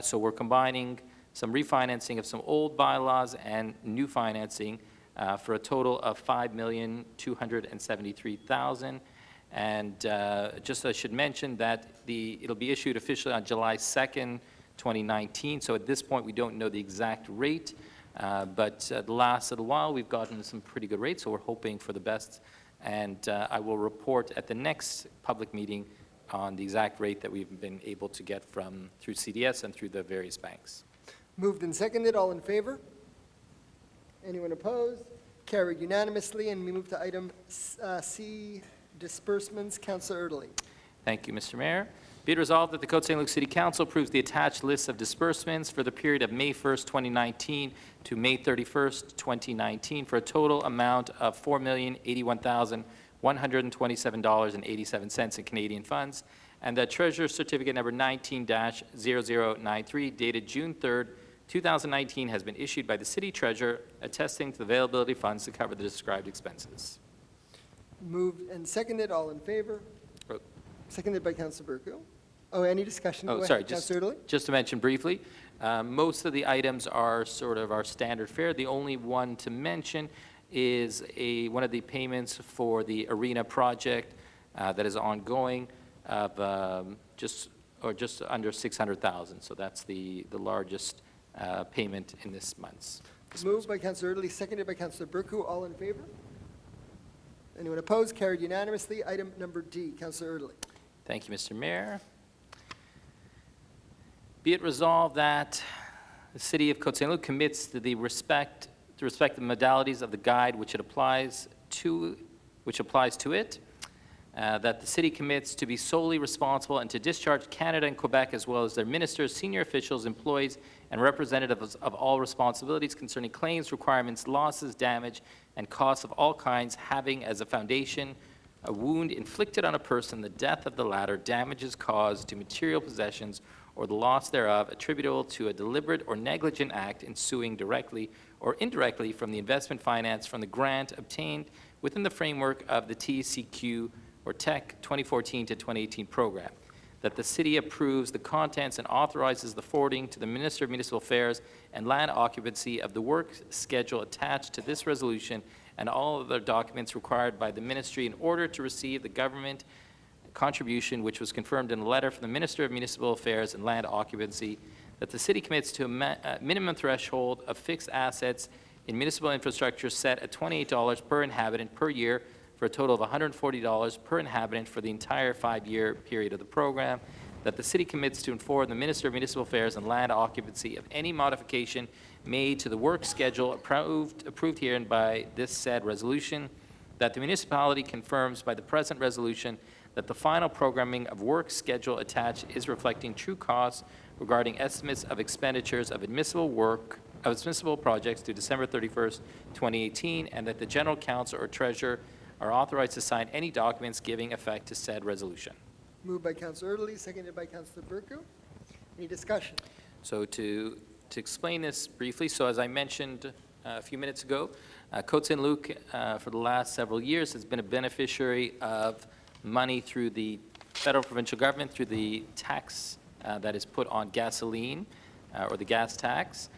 So we're combining some refinancing of some old bylaws and new financing for a total of $5,273,000. And just I should mention that it'll be issued officially on July 2nd, 2019. So at this point, we don't know the exact rate. But the last little while, we've gotten some pretty good rates, so we're hoping for the best. And I will report at the next public meeting on the exact rate that we've been able to get through CDS and through the various banks. Moved and seconded. All in favor? Anyone opposed? Carried unanimously. And we move to item C, disbursements. Councillor Erdely. Thank you, Mr. Mayor. Be it resolved that the Côte Saint-Luc City Council approves the attached list of disbursements for the period of May 1st, 2019 to May 31st, 2019 for a total amount of $4,081,127.87 in Canadian funds, and that Treasurer's Certificate number 19-0093 dated June 3rd, 2019 has been issued by the City Treasurer attesting to the availability of funds to cover the described expenses. Moved and seconded. All in favor? Oh. Seconded by Councillor Berco. Oh, any discussion? Oh, Go sorry, ahead, Councillor Erdely. just to mention briefly, most of the items are sort of our standard fare. The only one to mention is one of the payments for the arena project that is ongoing of just under $600,000. So that's the largest payment in this month's. Moved by Councillor Erdely, seconded by Councillor Burku. All in favor? Anyone opposed? Carried unanimously. Item number D. Councillor Erdely. Thank you, Mr. Mayor. Be it resolved that the City of Côte Saint-Luc commits to respect the modalities of the guide which applies to it, that the city commits to be solely responsible and to discharge Canada and Quebec as well as their ministers, senior officials, employees, and representatives of all responsibilities concerning claims, requirements, losses, damage, and costs of all kinds having as a foundation a wound inflicted on a person, the death of the latter, damages caused to material possessions, or the loss thereof attributable to a deliberate or negligent act ensuing directly or indirectly from the investment finance from the grant obtained within the framework of the TCQ or TEC 2014 to 2018 program, that the city approves the contents and authorizes the forwarding to the Minister of Municipal Affairs and Land Occupancy of the work schedule attached to this resolution and all other documents required by the ministry in order to receive the government contribution which was confirmed in a letter from the Minister of Municipal Affairs and Land Occupancy, that the city commits to a minimum threshold of fixed assets in municipal infrastructure set at $28 per inhabitant per year for a total of $140 per inhabitant for the entire 5-year period of the program, that the city commits to inform the Minister of Municipal Affairs and Land Occupancy of any modification made to the work schedule approved herein by this said resolution, that the municipality confirms by the present resolution that the final programming of work schedule attached is reflecting true costs regarding estimates of expenditures of admissible projects to December 31st, 2018, and that the General Counsel or Treasurer are authorized to sign any documents giving effect to said resolution. Moved by Councillor Erdely, seconded by Councillor Burku. Any discussion? So to explain this briefly, so as I mentioned a few minutes ago, Côte Saint-Luc for the last several years has been a beneficiary of money through the federal provincial government through the tax that is put on gasoline or the gas tax.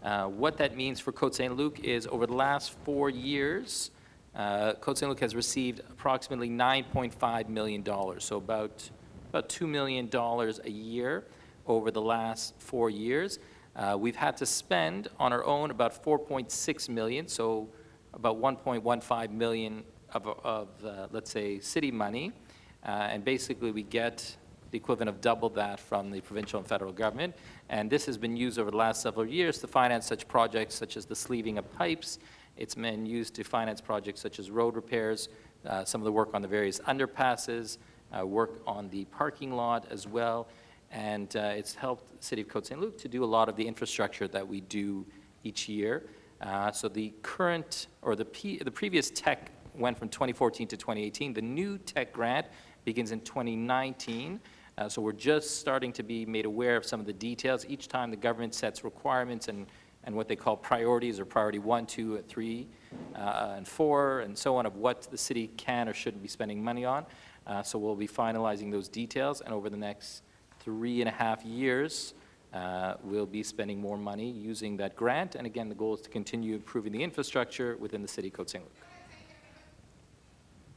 What that means for Côte Saint-Luc is over the last 4 years, Côte Saint-Luc has received approximately $9.5 million, so about $2 million a year over the last 4 years. We've had to spend on our own about $4.6 million, so about $1.15 million of let's say, city money, and basically we get the equivalent of double that from the provincial and federal government, and this has been used over the last several years to finance such projects such as the sleeving of pipes. It's been used to finance projects such as road repairs, some of the work on the various underpasses, work on the parking lot as well, and it's helped the City of Côte Saint-Luc to do a lot of the infrastructure that we do each year. So the current, or the previous TEC went from 2014 to 2018. The new TEC grant begins in 2019. So we're just starting to be made aware of some of the details. Each time the government sets requirements and what they call priorities, or priority 1, 2, 3, and 4, and so on, of what the city can or shouldn't be spending money on. So we'll be finalizing those details, and over the next 3.5 years, we'll be spending more money using that grant. And again, the goal is to continue improving the infrastructure within the city of Côte Saint-Luc.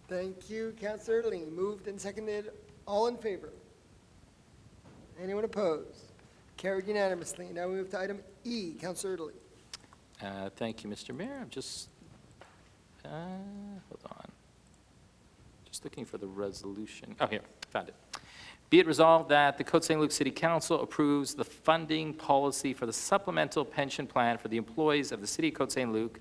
Thank you, Councillor Erdely. Moved and seconded. All in favor? Anyone opposed? Carried unanimously. Now we move to item E. Councillor Erdely. Thank you, Mr. Mayor. I'm just, hold on. Just looking for the resolution. Oh, here, found it. Be it resolved that the Côte Saint-Luc City Council approves the funding policy for the supplemental pension plan for the employees of the City of Côte Saint-Luc,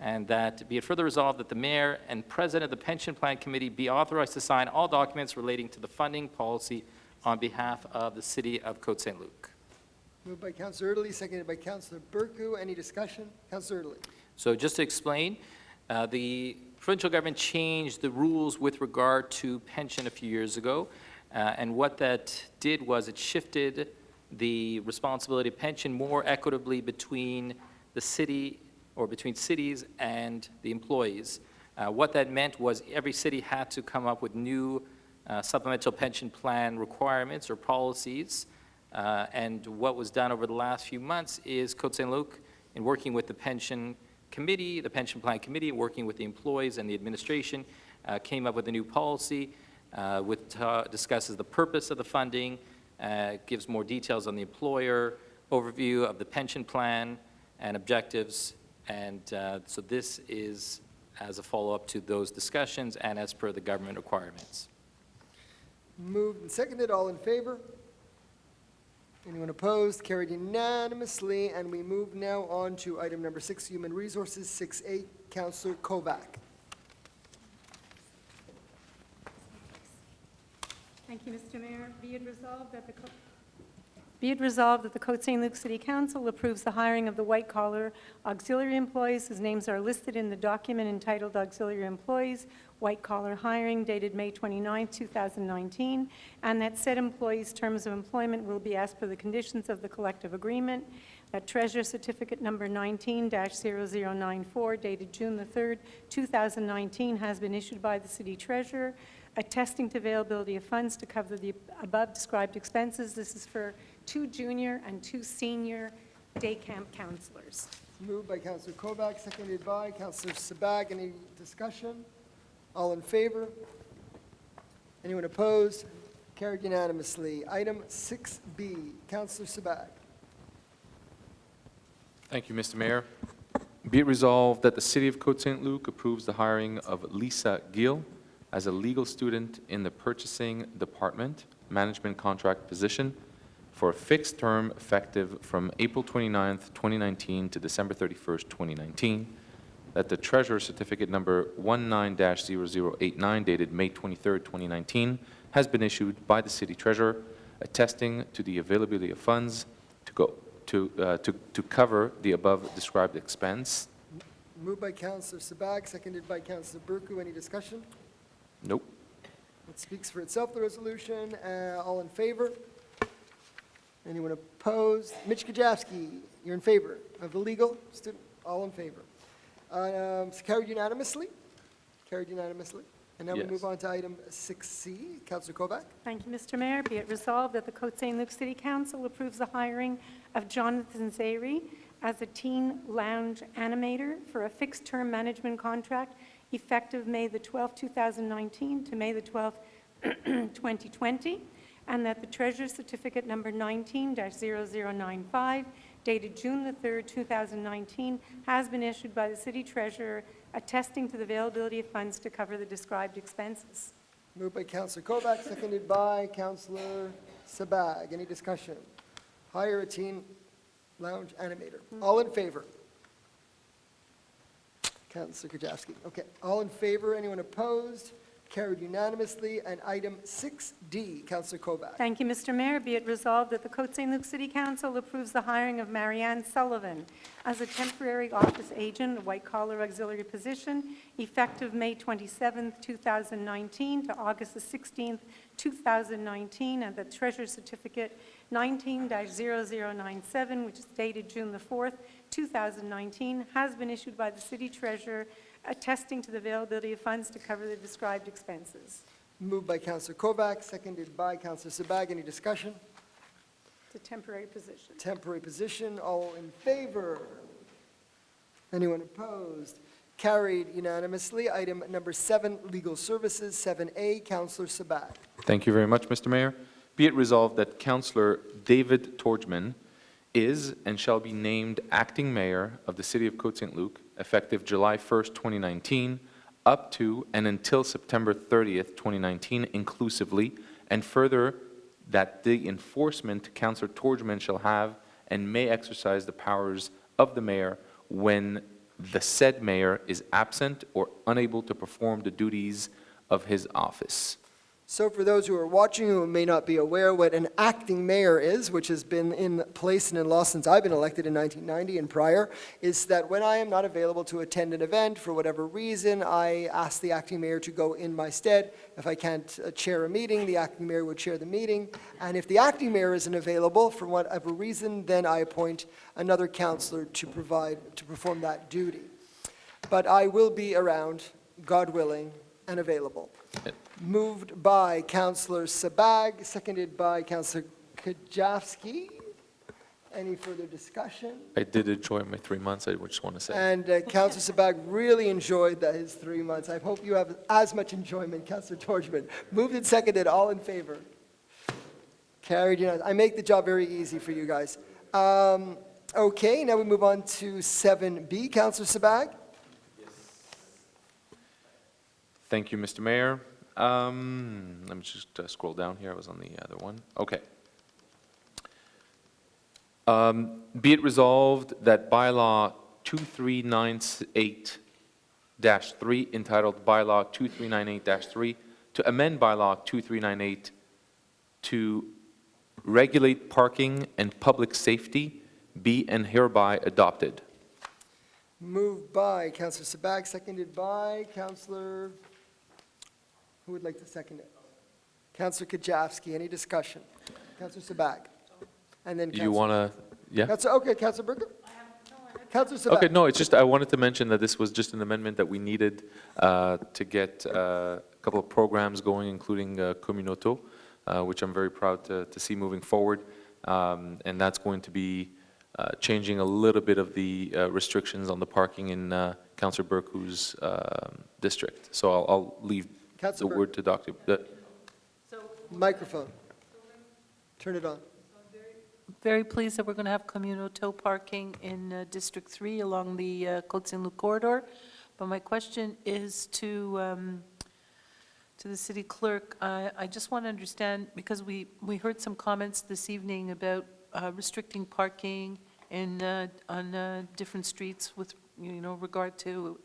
and that be it further resolved that the Mayor and President of the Pension Plan Committee be authorized to sign all documents relating to the funding policy on behalf of the City of Côte Saint-Luc. Moved by Councillor Erdely, seconded by Councillor Burku. Any discussion? Councillor Erdely. So just to explain, the provincial government changed the rules with regard to pension a few years ago, and what that did was it shifted the responsibility of pension more equitably between the city, or between cities and the employees. What that meant was every city had to come up with new supplemental pension plan requirements or policies, and what was done over the last few months is Côte Saint-Luc, in working with the pension committee, the pension plan committee, working with the employees and the administration, came up with a new policy which discusses the purpose of the funding, gives more details on the employer, overview of the pension plan and objectives. And so this is as a follow-up to those discussions and as per the government requirements. Moved and seconded, all in favor? Anyone opposed? Carried unanimously. And we move now on to item number 6, Human Resources, 6A, Councillor Kovac. Thank you, Mr. Mayor. Be it resolved that the Côte Saint-Luc City Council approves the hiring of the white-collar auxiliary employees whose names are listed in the document entitled Auxiliary Employees, White-Collar Hiring, dated May 29, 2019, and that said employees' terms of employment will be as per the conditions of the collective agreement. That Treasurer Certificate Number 19-0094, dated June the 3rd, 2019, has been issued by the City Treasurer, attesting to availability of funds to cover the above described expenses. This is for 2 junior and 2 senior day camp counselors. Moved by Councillor Kovac, seconded by Councillor Sabag. Any discussion? All in favor? Anyone opposed? Carried unanimously. Item 6B, Councillor Sabag. Thank you, Mr. Mayor. Be it resolved that the City of Côte Saint-Luc approves the hiring of Lisa Gill as a legal student in the Purchasing Department Management Contract position for a fixed term effective from April 29th, 2019 to December 31st, 2019, that the Treasurer Certificate Number 19-0089 dated May 23rd, 2019 has been issued by the City Treasurer, attesting to the availability of funds to cover the above described expense. Moved by Councillor Sabag, seconded by Councillor Burku. Any discussion? Nope. It speaks for itself, the resolution. All in favor? Anyone opposed? Mitch Kajavsky, you're in favor of the legal student? All in favor. So carried unanimously? Carried unanimously. And now we Yes. move on to item 6C. Councillor Kovac. Thank you, Mr. Mayor. Be it resolved that the Côte Saint-Luc City Council approves the hiring of Jonathan Zary as a teen lounge animator for a fixed-term management contract effective May the 12th, 2019 to May the 12th, 2020, and that the Treasurer's Certificate Number 19-0095, dated June the 3rd, 2019, has been issued by the City Treasurer, attesting to the availability of funds to cover the described expenses. Moved by Councillor Kovac, seconded by Councillor Sabag. Any discussion? Hire a teen lounge animator. All in favor? Councillor Kajavsky. Okay, all in favor? Anyone opposed? Carried unanimously. And item 6D, Councillor Kovac. Thank you, Mr. Mayor. Be it resolved that the Côte Saint-Luc City Council approves the hiring of Marianne Sullivan as a temporary office agent, a white-collar auxiliary position, effective May 27th, 2019 to August the 16th, 2019, and the Treasurer's Certificate 19-0097, which is dated June the 4th, 2019, has been issued by the City Treasurer, attesting to the availability of funds to cover the described expenses. Moved by Councillor Kovac, seconded by Councillor Sabag. Any discussion? It's a temporary position. Temporary position. All in favor? Anyone opposed? Carried unanimously. Item number 7, Legal Services, 7A, Councillor Sabag. Thank you very much, Mr. Mayor. Be it resolved that Councillor David Torgman is and shall be named acting mayor of the City of Côte Saint-Luc effective July 1st, 2019, up to and until September 30th, 2019 inclusively, and further that the enforcement Councillor Torgman shall have and may exercise the powers of the mayor when the said mayor is absent or unable to perform the duties of his office. So for those who are watching who may not be aware what an acting mayor is, which has been in place and in law since I've been elected in 1990 and prior, is that when I am not available to attend an event for whatever reason, I ask the acting mayor to go in my stead. If I can't chair a meeting, the acting mayor would chair the meeting. And if the acting mayor isn't available for whatever reason, then I appoint another councillor to perform that duty. But I will be around, God willing, and available. Moved by Councillor Sabag, seconded by Councillor Kajavsky. Any further discussion? I did enjoy my 3 months, I just want to say. And Councillor Sabag really enjoyed his 3 months. I hope you have as much enjoyment, Councillor Torgman. Moved and seconded, all in favor. Carried unanimously. I make the job very easy for you guys. Okay, now we move on to 7B. Councillor Sabag? Thank you, Mr. Mayor. Let me just scroll down here. I was on the other one. Okay. Be it resolved that bylaw 2398-3, entitled bylaw 2398-3, to amend bylaw 2398 to regulate parking and public safety, be and hereby adopted. Moved by Councillor Sabag, seconded by Councillor, who would like to second it? Councillor Kajavsky, any discussion? Councillor Sabag. And then Do you want to, yeah? Okay, Councillor Burger? Councillor Sabag. Okay, no, it's just, I wanted to mention that this was just an amendment that we needed to get a couple of programs going, including Communoto, which I'm very proud to see moving forward. And that's going to be changing a little bit of the restrictions on the parking in Councillor Burku's district. So I'll leave the Councillor word to Dr. Microphone. Turn it on. Very pleased that we're going to have communo-tow parking in District 3 along the Côte Saint-Luc corridor. But my question is to the city clerk. I just want to understand, because we heard some comments this evening about restricting parking on different streets with, regard to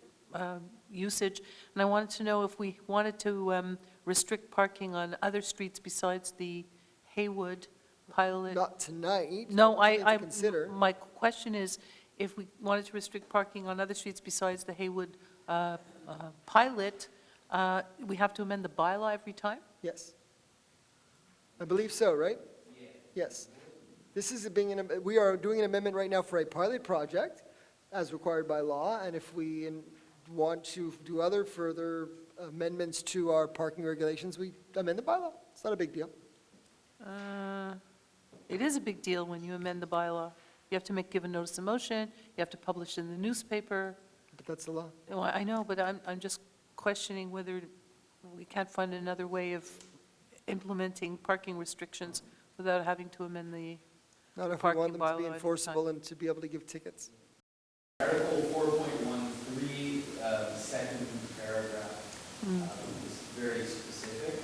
usage. And I wanted to know if we wanted to restrict parking on other streets besides the Haywood pilot. Not tonight. No, Something to consider. my question is, if we wanted to restrict parking on other streets besides the Haywood pilot, we have to amend the bylaw every time? Yes. I believe so, right? Yes. This is we are doing an amendment right now for a pilot project as required by law, and if we want to do other further amendments to our parking regulations, we amend the bylaw. It's not a big deal. It is a big deal when you amend the bylaw. You have to give a notice of motion, you have to publish in the newspaper. But that's the law. Well, I know, but I'm just questioning whether we can't find another way of implementing parking restrictions without having to amend the Not if we parking want them to bylaw be every enforceable time. and to be able to give tickets. Article 4.13, second paragraph, is very specific,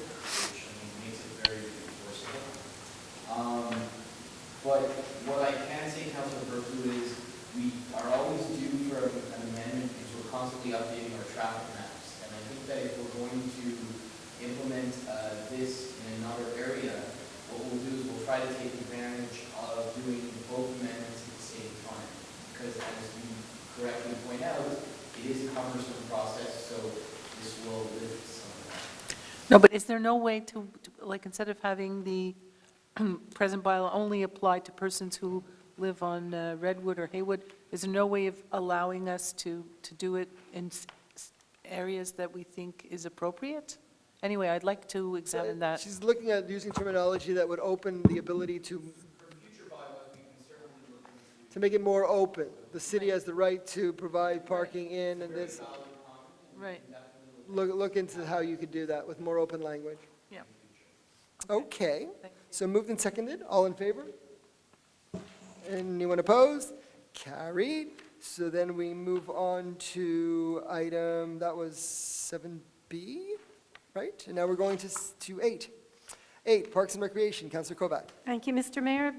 which makes it very enforceable. But what I can say, Councilor Burku, is we are always due for an amendment because we're constantly updating our traffic maps. And I think that if we're going to implement this in another area, what we'll do is we'll try to take advantage of doing both amendments at the same time. Because as you correctly point out, it is a cumbersome process, so this will lift some of that. No, but is there no way to, like, instead of having the present bylaw only apply to persons who live on Redwood or Haywood, is there no way of allowing us to do it in areas that we think is appropriate? Anyway, I'd like to examine that. She's looking at using terminology that would open the ability to make it more open. The city has the right to provide parking in and this. Right, Look into how you could do that with more open language. yeah. Okay, Thank you. so moved and seconded, all in favor? Anyone opposed? Carried. So then we move on to item, that was 7B, right? And now we're going to 8. 8, Parks and Recreation, Councillor Kovac. Thank you, Mr. Mayor.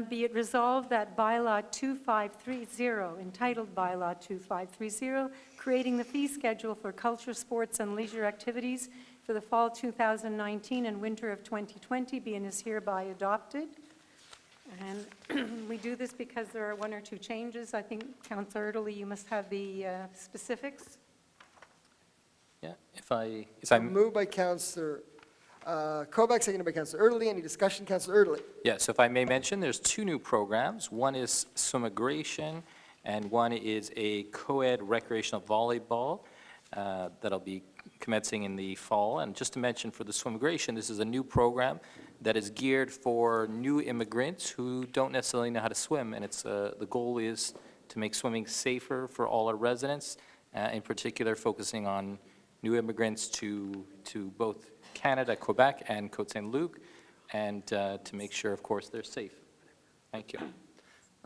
Be it resolved that bylaw 2530, entitled bylaw 2530, creating the fee schedule for culture, sports, and leisure activities for the fall 2019 and winter of 2020 be and is hereby adopted. And we do this because there are one or two changes. I think, Councillor Erdely, you must have the specifics. Yeah, if I Moved by Councillor Kovac, seconded by Councillor Erdely. Any discussion, Councillor Erdely? Yeah, so if I may mention, there's 2 new programs. One is Swimmigration, and one is a co-ed recreational volleyball that'll be commencing in the fall. And just to mention for the Swimmigration, this is a new program that is geared for new immigrants who don't necessarily know how to swim. And it's the goal is to make swimming safer for all our residents, in particular focusing on new immigrants to both Canada, Quebec, and Côte Saint-Luc, and to make sure, of course, they're safe. Thank you.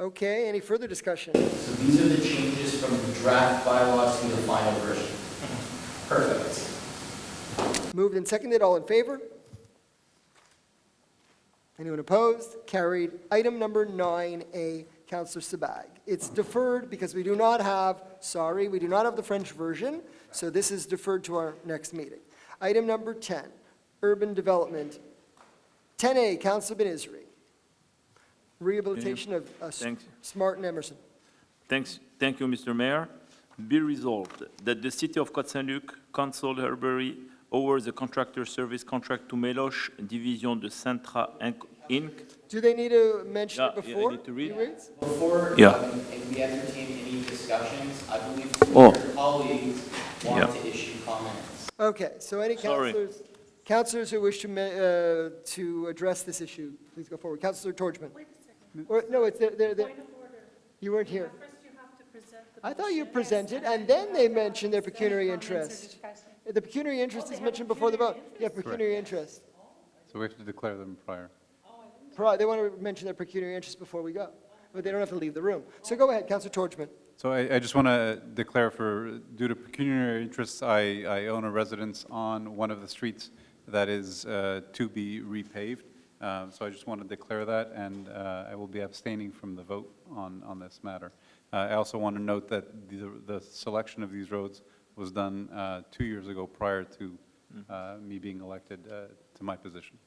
Okay, any further discussion? So these are the changes from the draft bylaws to the final version. Perfect. Moved and seconded, all in favor? Anyone opposed? Carried. Item number 9A, Councillor Sabag. It's deferred because we do not have the French version, so this is deferred to our next meeting. Item number 10, Urban Development. 10A, Councillor Benizri. Rehabilitation of Thanks. Smart and Emerson. Thank you, Mr. Mayor. Be resolved that the City of Côte Saint-Luc, Council Herbury, awards a contractor service contract to Meloche Division de Centra Inc. Do they need to mention it Yeah, before? I need to read. He reads? Before Yeah. if we entertain any discussions, I believe two Oh. of your colleagues want Yeah. to issue comments. Okay, so any Sorry. councillors who wish to address this issue, please go forward. Councillor Torchman. Or, no, it's, they're. You weren't here. I thought you presented, and then they mentioned their pecuniary interest. The pecuniary interest is mentioned before the vote. Yeah, pecuniary interest. So we have to declare them prior. They want to mention their pecuniary interest before we go, but they don't have to leave the room. So go ahead, Councillor Torchman. So I just want to declare due to pecuniary interests, I own a residence on one of the streets that is to be repaved. So I just want to declare that, and I will be abstaining from the vote on this matter. I also want to note that the selection of these roads was done 2 years ago prior to me being elected to my position.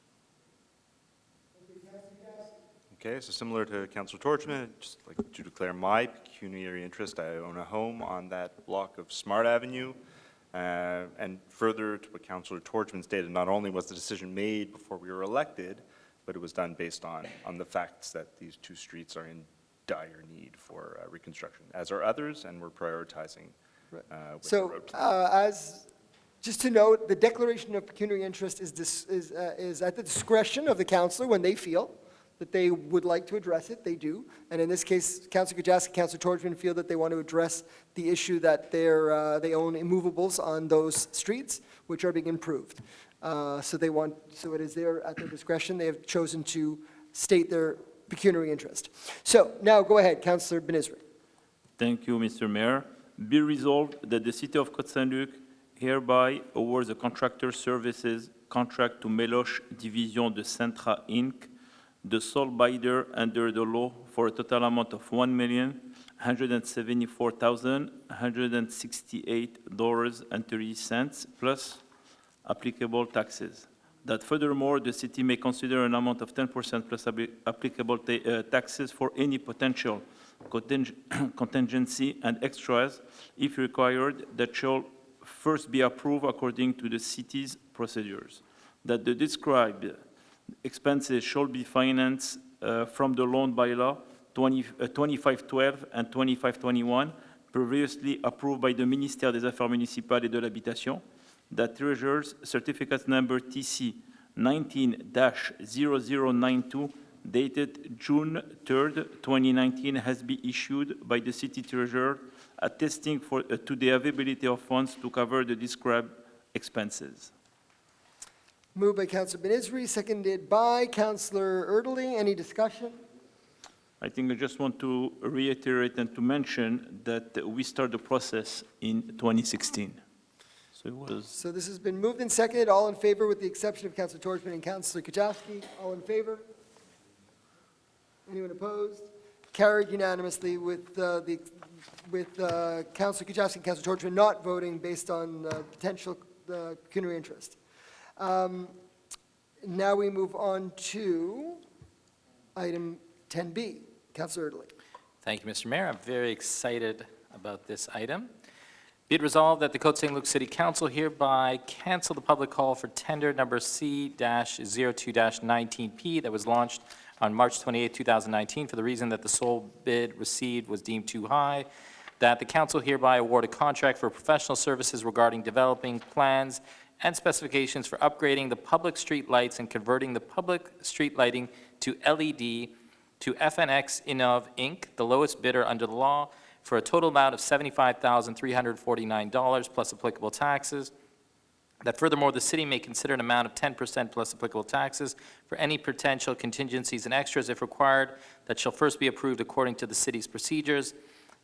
Okay, so similar to Councillor Torchman, I'd just like to declare my pecuniary interest. I own a home on that block of Smart Avenue. And further to what Councillor Torchman stated, not only was the decision made before we were elected, but it was done based on the facts that these two streets are in dire need for reconstruction, as are others, and we're prioritizing with the So, road plan. just to note, the declaration of pecuniary interest is at the discretion of the councillor when they feel that they would like to address it, they do. And in this case, Councillor Kajewski and Councillor Torchman feel that they want to address the issue that they own immovables on those streets, which are being improved. So it is there at their discretion. They have chosen to state their pecuniary interest. So now go ahead, Councillor Benizri. Thank you, Mr. Mayor. Be resolved that the City of Côte Saint-Luc hereby awards a contractor services contract to Meloche Division de Centra Inc., the sole bidder under the law, for a total amount of $1,174,168.30 plus applicable taxes. That furthermore, the city may consider an amount of 10% plus applicable taxes for any potential contingency and extras, if required, that shall first be approved according to the city's procedures. That the described expenses shall be financed from the loan bylaw 2512 and 2521, previously approved by the Ministère des Affaires municipales et de l'Habitation. That Treasurer's Certificate Number TC 19-0092, dated June 3rd, 2019, has been issued by the City Treasurer, attesting to the availability of funds to cover the described expenses. Moved by Councillor Benizri, seconded by Councillor Erdely. Any discussion? I think I just want to reiterate and to mention that we started the process in 2016. So it was. So this has been moved and seconded. All in favor, with the exception of Councillor Torchman and Councillor Kajewski. All in favor? Anyone opposed? Carried unanimously with Councillor Kajewski and Councillor Torchman not voting based on potential pecuniary interest. Now we move on to item 10B. Councillor Erdely. Thank you, Mr. Mayor. I'm very excited about this item. Be it resolved that the Côte Saint-Luc City Council hereby cancel the public call for tender number C-02-19P that was launched on March 28, 2019, for the reason that the sole bid received was deemed too high, that the council hereby award a contract for professional services regarding developing plans and specifications for upgrading the public street lights and converting the public street lighting to LED to FNX Innov Inc., the lowest bidder under the law, for a total amount of $75,349 plus applicable taxes. That furthermore, the city may consider an amount of 10% plus applicable taxes for any potential contingencies and extras if required, that shall first be approved according to the city's procedures.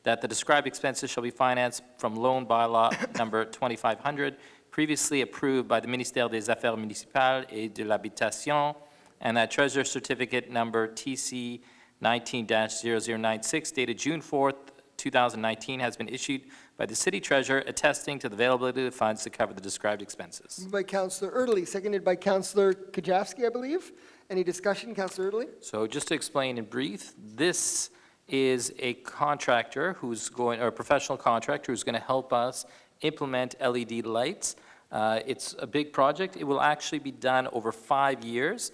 That the described expenses shall be financed from loan bylaw number 2500, previously approved by the Ministère des Affaires Municipales et de l'Habitation, and that treasurer certificate number TC 19-0096 dated June 4th, 2019 has been issued by the city treasurer attesting to the availability of funds to cover the described expenses. Moved by Councillor Erdely, seconded by Councillor Kajewski, I believe. Any discussion, Councillor Erdely? So just to explain in brief, this is a contractor who's going, or a professional contractor who's going to help us implement LED lights. It's a big project. It will actually be done over 5 years,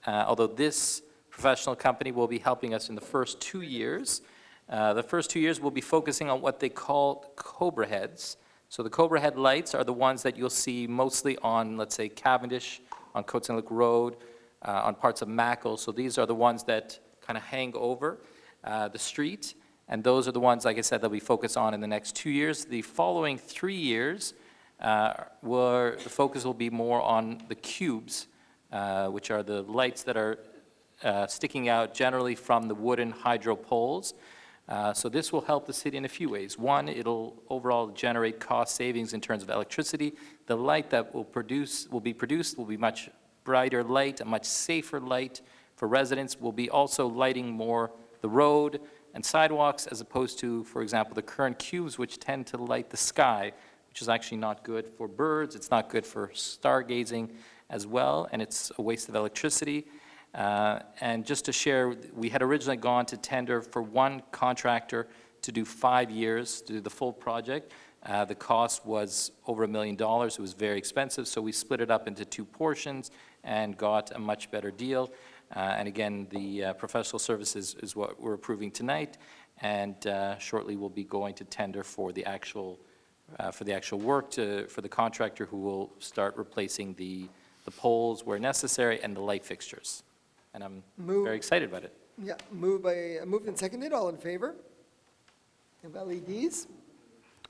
although this professional company will be helping us in the first 2 years. The first 2 years we'll be focusing on what they call Cobra heads. So the Cobra head lights are the ones that you'll see mostly on, let's say, Cavendish, on Côte Saint-Luc Road, on parts of Mackle. So these are the ones that kind of hang over the street, and those are the ones, like I said, that we focus on in the next 2 years. The following 3 years, where the focus will be more on the cubes, which are the lights that are sticking out generally from the wooden hydro poles. So this will help the city in a few ways. One, it'll overall generate cost savings in terms of electricity. The light that will be produced will be much brighter light, a much safer light for residents. Will be also lighting more the road and sidewalks, as opposed to, for example, the current cubes, which tend to light the sky, which is actually not good for birds. It's not good for stargazing as well, and it's a waste of electricity. And just to share, we had originally gone to tender for one contractor to do 5 years, to do the full project. The cost was over $1 million. It was very expensive, so we split it up into 2 portions and got a much better deal. And again, the professional services is what we're approving tonight, and shortly we'll be going to tender for the actual work for the contractor, who will start replacing the poles where necessary and the light fixtures. And I'm very excited about it. Yeah, moved and seconded. All in favor of LEDs?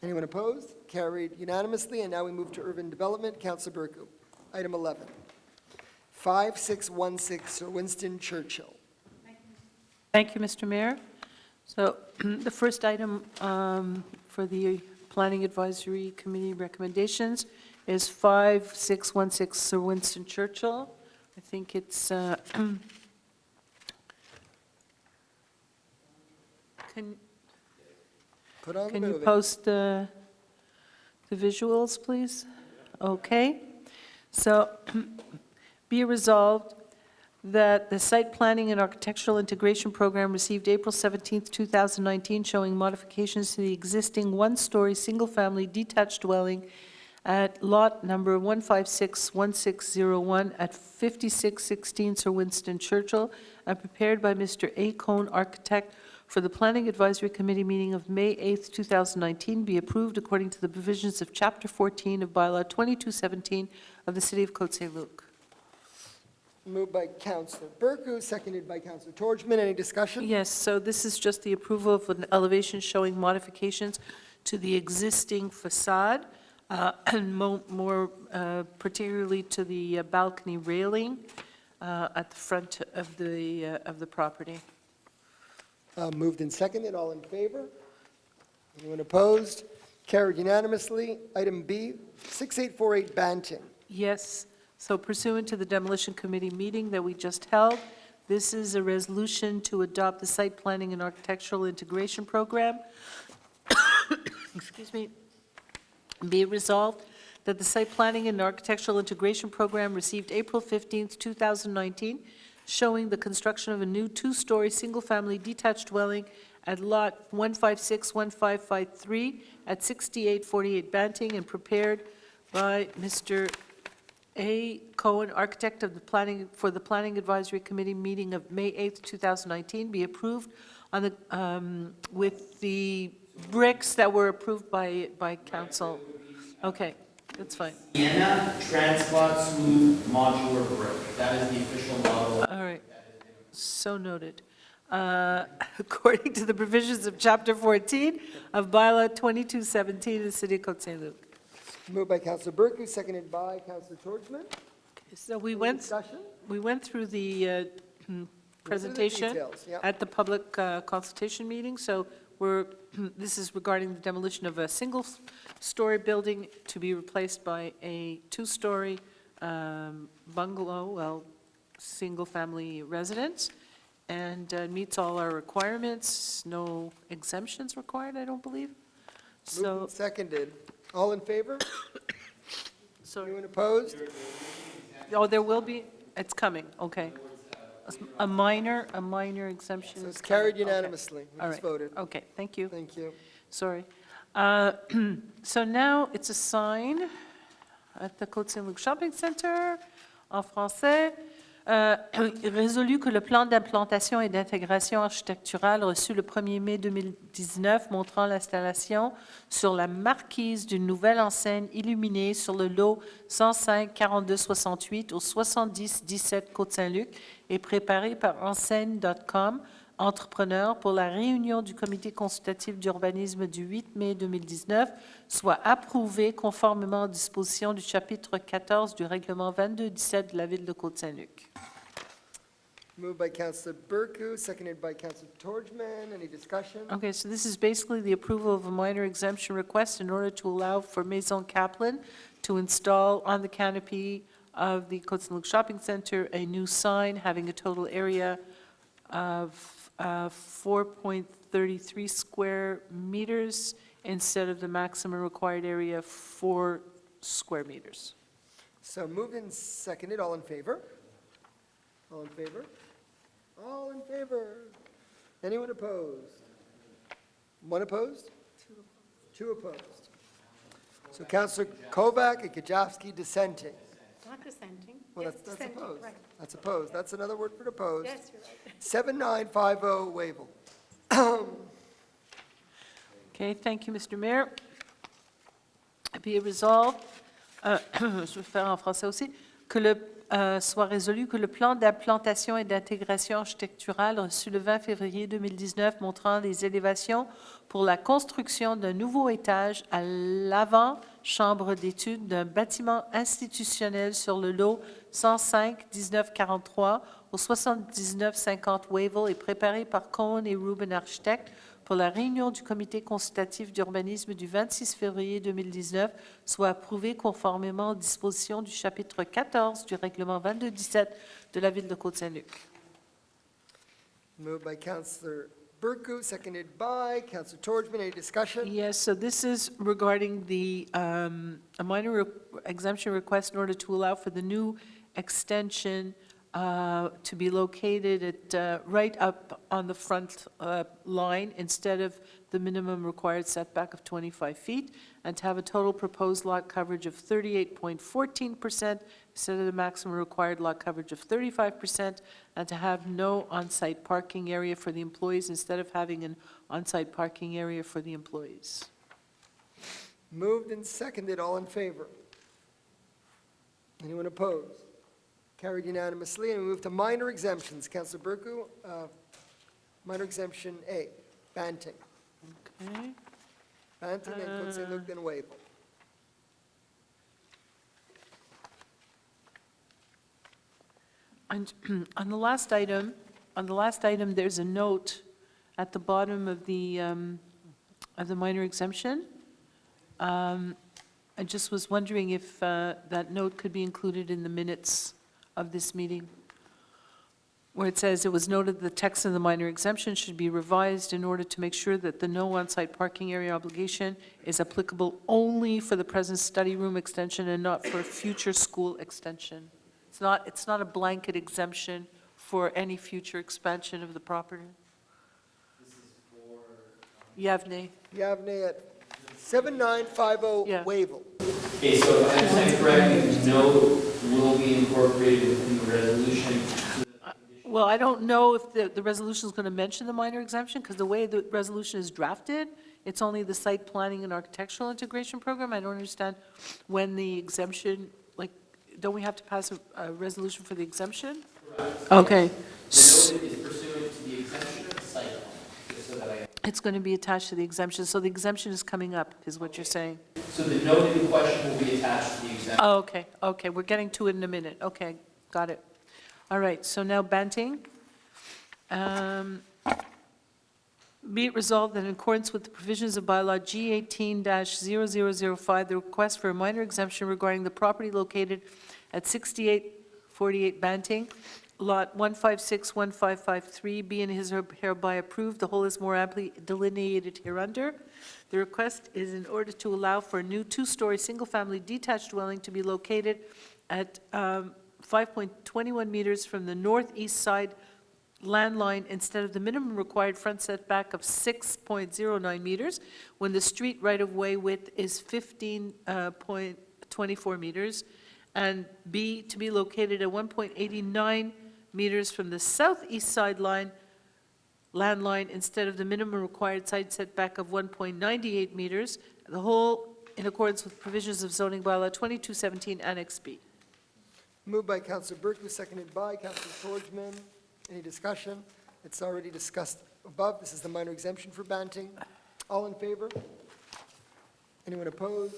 Anyone opposed? Carried unanimously. And now we move to urban development. Councillor Burku. Item 11. 5616 Sir Winston Churchill. Thank you, Mr. Mayor. So the first item for the Planning Advisory Committee recommendations is 5616 Sir Winston Churchill. I think it's, can Put on the you movie. post the visuals, please? Okay. So be resolved that the Site Planning and Architectural Integration Program received April 17th, 2019, showing modifications to the existing one-story, single-family detached dwelling at lot number 1561601 at 5616 Sir Winston Churchill, and prepared by Mr. A. Cohn, architect, for the Planning Advisory Committee meeting of May 8th, 2019, be approved according to the provisions of Chapter 14 of Bylaw 2217 of the City of Côte Saint-Luc. Moved by Councillor Burku, seconded by Councillor Torgman. Any discussion? Yes, so this is just the approval of an elevation showing modifications to the existing facade, and more particularly to the balcony railing at the front of the property. Moved and seconded. All in favor? Anyone opposed? Carried unanimously. Item B, 6848 Banting. Yes, so pursuant to the Demolition Committee meeting that we just held, this is a resolution to adopt the Site Planning and Architectural Integration Program. Excuse me. Be it resolved that the Site Planning and Architectural Integration Program received April 15th, 2019, showing the construction of a new 2-story single-family detached dwelling at lot 1561553 at 6848 Banting, and prepared by Mr. A. Cohen, architect of the Planning Advisory Committee meeting of May 8th, 2019, be approved on the with the bricks that were approved by council. Okay, that's fine. Sienna Transport Smooth Modular Brick. That is the official model. All right, so noted. According to the provisions of Chapter 14 of Bylaw 2217 of the City of Côte Saint-Luc. Moved by Councillor Burku, seconded by Councillor Torchman. So we Any went, discussion? we went through the presentation details, yeah. at the public consultation meeting, so this is regarding the demolition of a single-story building to be replaced by a two-story bungalow, single-family residence, and meets all our requirements, no exemptions required, I don't believe. Moved So, and seconded. All in favor? so, Anyone opposed? oh, there will be, it's coming, okay. A minor exemption So is it's carried coming, okay. unanimously. We All just right. voted. Okay, thank you. Thank you. Sorry. So now it's a sign at the Côte Saint-Luc Shopping Center, en français. Résolu que le plan d'implantation et d'intégration architecturale reçu le 1er mai 2019 montrant l'installation sur la marquise d'une nouvelle enseigne illuminée sur le lot 105-4268 au 70-17 Côte Saint-Luc est préparé par enseigne.com, entrepreneur, pour la réunion du comité consultatif d'urbanisme du 8 mai 2019, soit approuvé conformément aux dispositions du chapitre 14 du règlement 22-17 de la ville de Côte Saint-Luc. Moved by Councillor Burku, seconded by Councillor Torchman. Any discussion? Okay, so this is basically the approval of a minor exemption request in order to allow for Maison Kaplan to install on the canopy of the Côte Saint-Luc Shopping Center a new sign having a total area of 4.33 square meters instead of the maximum required area of 4 square meters. So moved and seconded. All in favor? All in favor? All in favor? Anyone opposed? One opposed? Two opposed. So Councillor Kovac and Kajewski dissenting. Not dissenting. Well, Yes, that's dissenting, opposed. right. That's opposed. That's another word for opposed. Yes, you're right. 7950 Wavell. Okay, thank you, Mr. Mayor. Be it resolved, je vais faire en français aussi, que soit résolu que le plan d'implantation et d'intégration architecturale reçu le 20 février 2019 montrant les élévations pour la construction d'un nouveau étage à l'avant chambre d'études d'un bâtiment institutionnel sur le lot 105-1943 au 79-50 Wavell est préparé par Cohen et Rubin Architectes pour la réunion du comité consultatif d'urbanisme du 26 février 2019 soit approuvé conformément aux dispositions du chapitre 14 du règlement 22-17 de la ville de Côte Saint-Luc. Moved by Councillor Burku, seconded by Councillor Torchman. Any discussion? Yes, so this is regarding the, a minor exemption request in order to allow for the new extension to be located at, right up on the front line instead of the minimum required setback of 25 feet, and to have a total proposed lot coverage of 38.14% instead of the maximum required lot coverage of 35%, and to have no on-site parking area for the employees instead of having an on-site parking area for the employees. Moved and seconded. All in favor? Anyone opposed? Carried unanimously. And we move to minor exemptions. Councillor Burku, minor exemption A, Banting. Okay. Banting and Côte Saint-Luc and Wavell. And on the last item, there's a note at the bottom of the minor exemption. I just was wondering if that note could be included in the minutes of this meeting, where it says, "It was noted the text of the minor exemption should be revised in order to make sure that the no on-site parking area obligation is applicable only for the present study room extension and not for a future school extension." It's not a blanket exemption for any future expansion of the property. This is for, Yavne. Yavne at 7950 Yeah. Wavell. okay, so if I understand correctly, note will be incorporated within the resolution. Well, I don't know if the resolution is going to mention the minor exemption, because the way the resolution is drafted, it's only the site planning and architectural integration program. I don't understand when the exemption, like, don't we have to pass a resolution for the exemption? Okay. The note is pursuant to the exemption of the site plan, just so that I It's going to be attached to the exemption, so the exemption is coming up, is what you're saying? So the note in question will be attached to the exemption. Oh, okay, okay, we're getting to it in a minute. Okay, got it. All right, so now Banting. Be it resolved that in accordance with the provisions of bylaw G 18-0005, the request for a minor exemption regarding the property located at 6848 Banting, lot 1561553, be and is hereby approved. The whole is more amply delineated hereunder. The request is in order to allow for a new two-story, single-family detached dwelling to be located at 5.21 meters from the northeast side land line instead of the minimum required front setback of 6.09 meters, when the street right-of-way width is 15.24 meters, and B, to be located at 1.89 meters from the southeast side land line instead of the minimum required side setback of 1.98 meters, the whole in accordance with provisions of zoning bylaw 2217 Annex B. Moved by Councillor Berkouh, seconded by Councillor Torgman. Any discussion? It's already discussed above. This is the minor exemption for Banting. All in favor? Anyone opposed?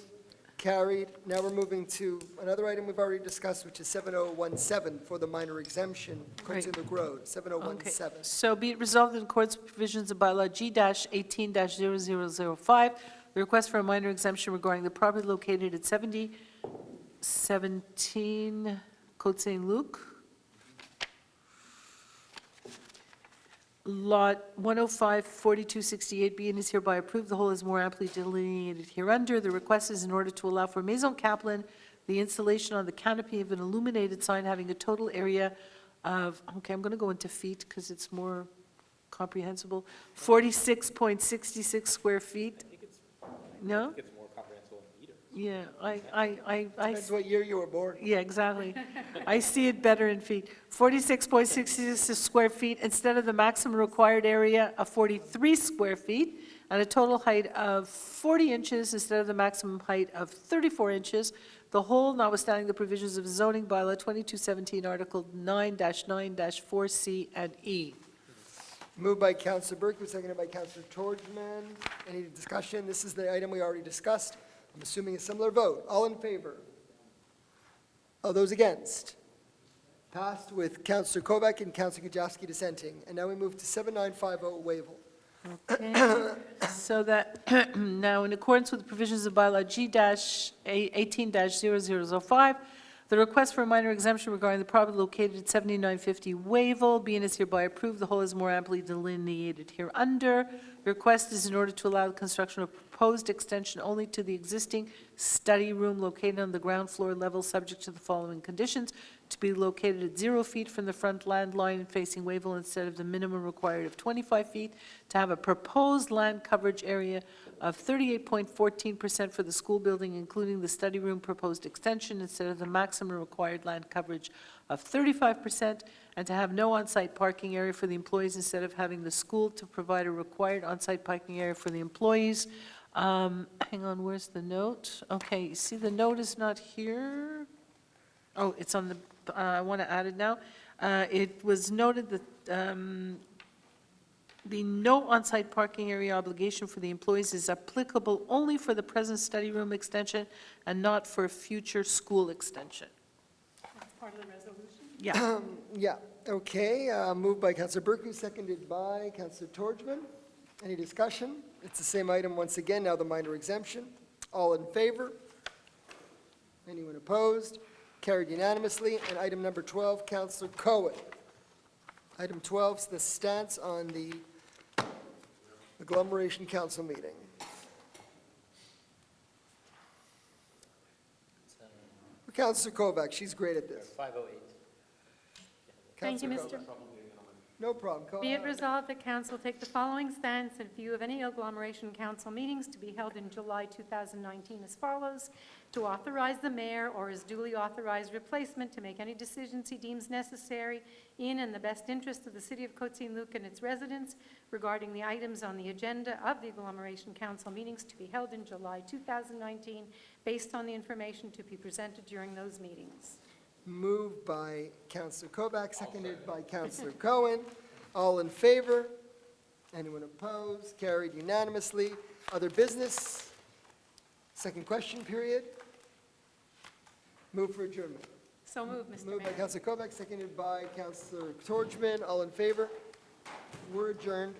Carried. Now we're moving to another item we've already discussed, which is 7017 for the minor exemption, Côte Saint-Luc Road, 7017. So be it resolved in accordance with provisions of bylaw G-18-0005, the request for a minor exemption regarding the property located at 7017 Côte Saint-Luc, Lot 105-4268 be and is hereby approved. The whole is more amply delineated hereunder. The request is in order to allow for Maison Kaplan the installation on the canopy of an illuminated sign having a total area of, okay, I'm going to go into feet because it's more comprehensible, 46.66 square feet. No? It's more comprehensible in meters. Yeah, Depends what year you were born. yeah, exactly. I see it better in feet. 46.66 square feet instead of the maximum required area of 43 square feet, and a total height of 40 inches instead of the maximum height of 34 inches. The whole notwithstanding the provisions of zoning bylaw 2217, Article 9-9-4C and E. Moved by Councillor Berkouh, seconded by Councillor Torgman. Any discussion? This is the item we already discussed. I'm assuming a similar vote. All in favor? All those against? Passed with Councillor Kovac and Councillor Gajowski dissenting. And now we move to 7950 Wavell. Okay, so that, now in accordance with the provisions of bylaw G-18-0005, the request for a minor exemption regarding the property located at 7950 Wavell, being is hereby approved, the whole is more amply delineated hereunder. The request is in order to allow the construction of proposed extension only to the existing study room located on the ground floor level, subject to the following conditions: to be located at 0 feet from the front land line facing Wavell instead of the minimum required of 25 feet, to have a proposed land coverage area of 38.14% for the school building, including the study room proposed extension, instead of the maximum required land coverage of 35%, and to have no on-site parking area for the employees instead of having the school to provide a required on-site parking area for the employees. Hang on, where's the note? Okay, you see the note is not here. Oh, it's on the, I want to add it now. It was noted that the no on-site parking area obligation for the employees is applicable only for the present study room extension and not for future school extension. That's part of the resolution. Yeah. Yeah, okay. Moved by Councillor Berkouh, seconded by Councillor Torgman. Any discussion? It's the same item once again, now the minor exemption. All in favor? Anyone opposed? Carried unanimously. And item number 12, Councillor Cohen. Item 12 is the stance on the Agglomeration Council meeting. Councillor Kovac, she's great at this. 508. Thank you, Councillor Mr. Kovac. No problem. Go Be it ahead. resolved that council take the following stance in view of any agglomeration council meetings to be held in July 2019 as follows: to authorize the mayor or his duly authorized replacement to make any decisions he deems necessary in and the best interest of the city of Côte Saint-Luc and its residents regarding the items on the agenda of the agglomeration council meetings to be held in July 2019 based on the information to be presented during those meetings. Moved by Councillor Kovac, seconded by Councillor Cohen. All in favor? Anyone opposed? Carried unanimously. Other business? Second question period? Move for adjournment. So moved, Mr. Moved by Mayor. Councilor Kovac, seconded by Councilor Torchman. All in favor? We're adjourned.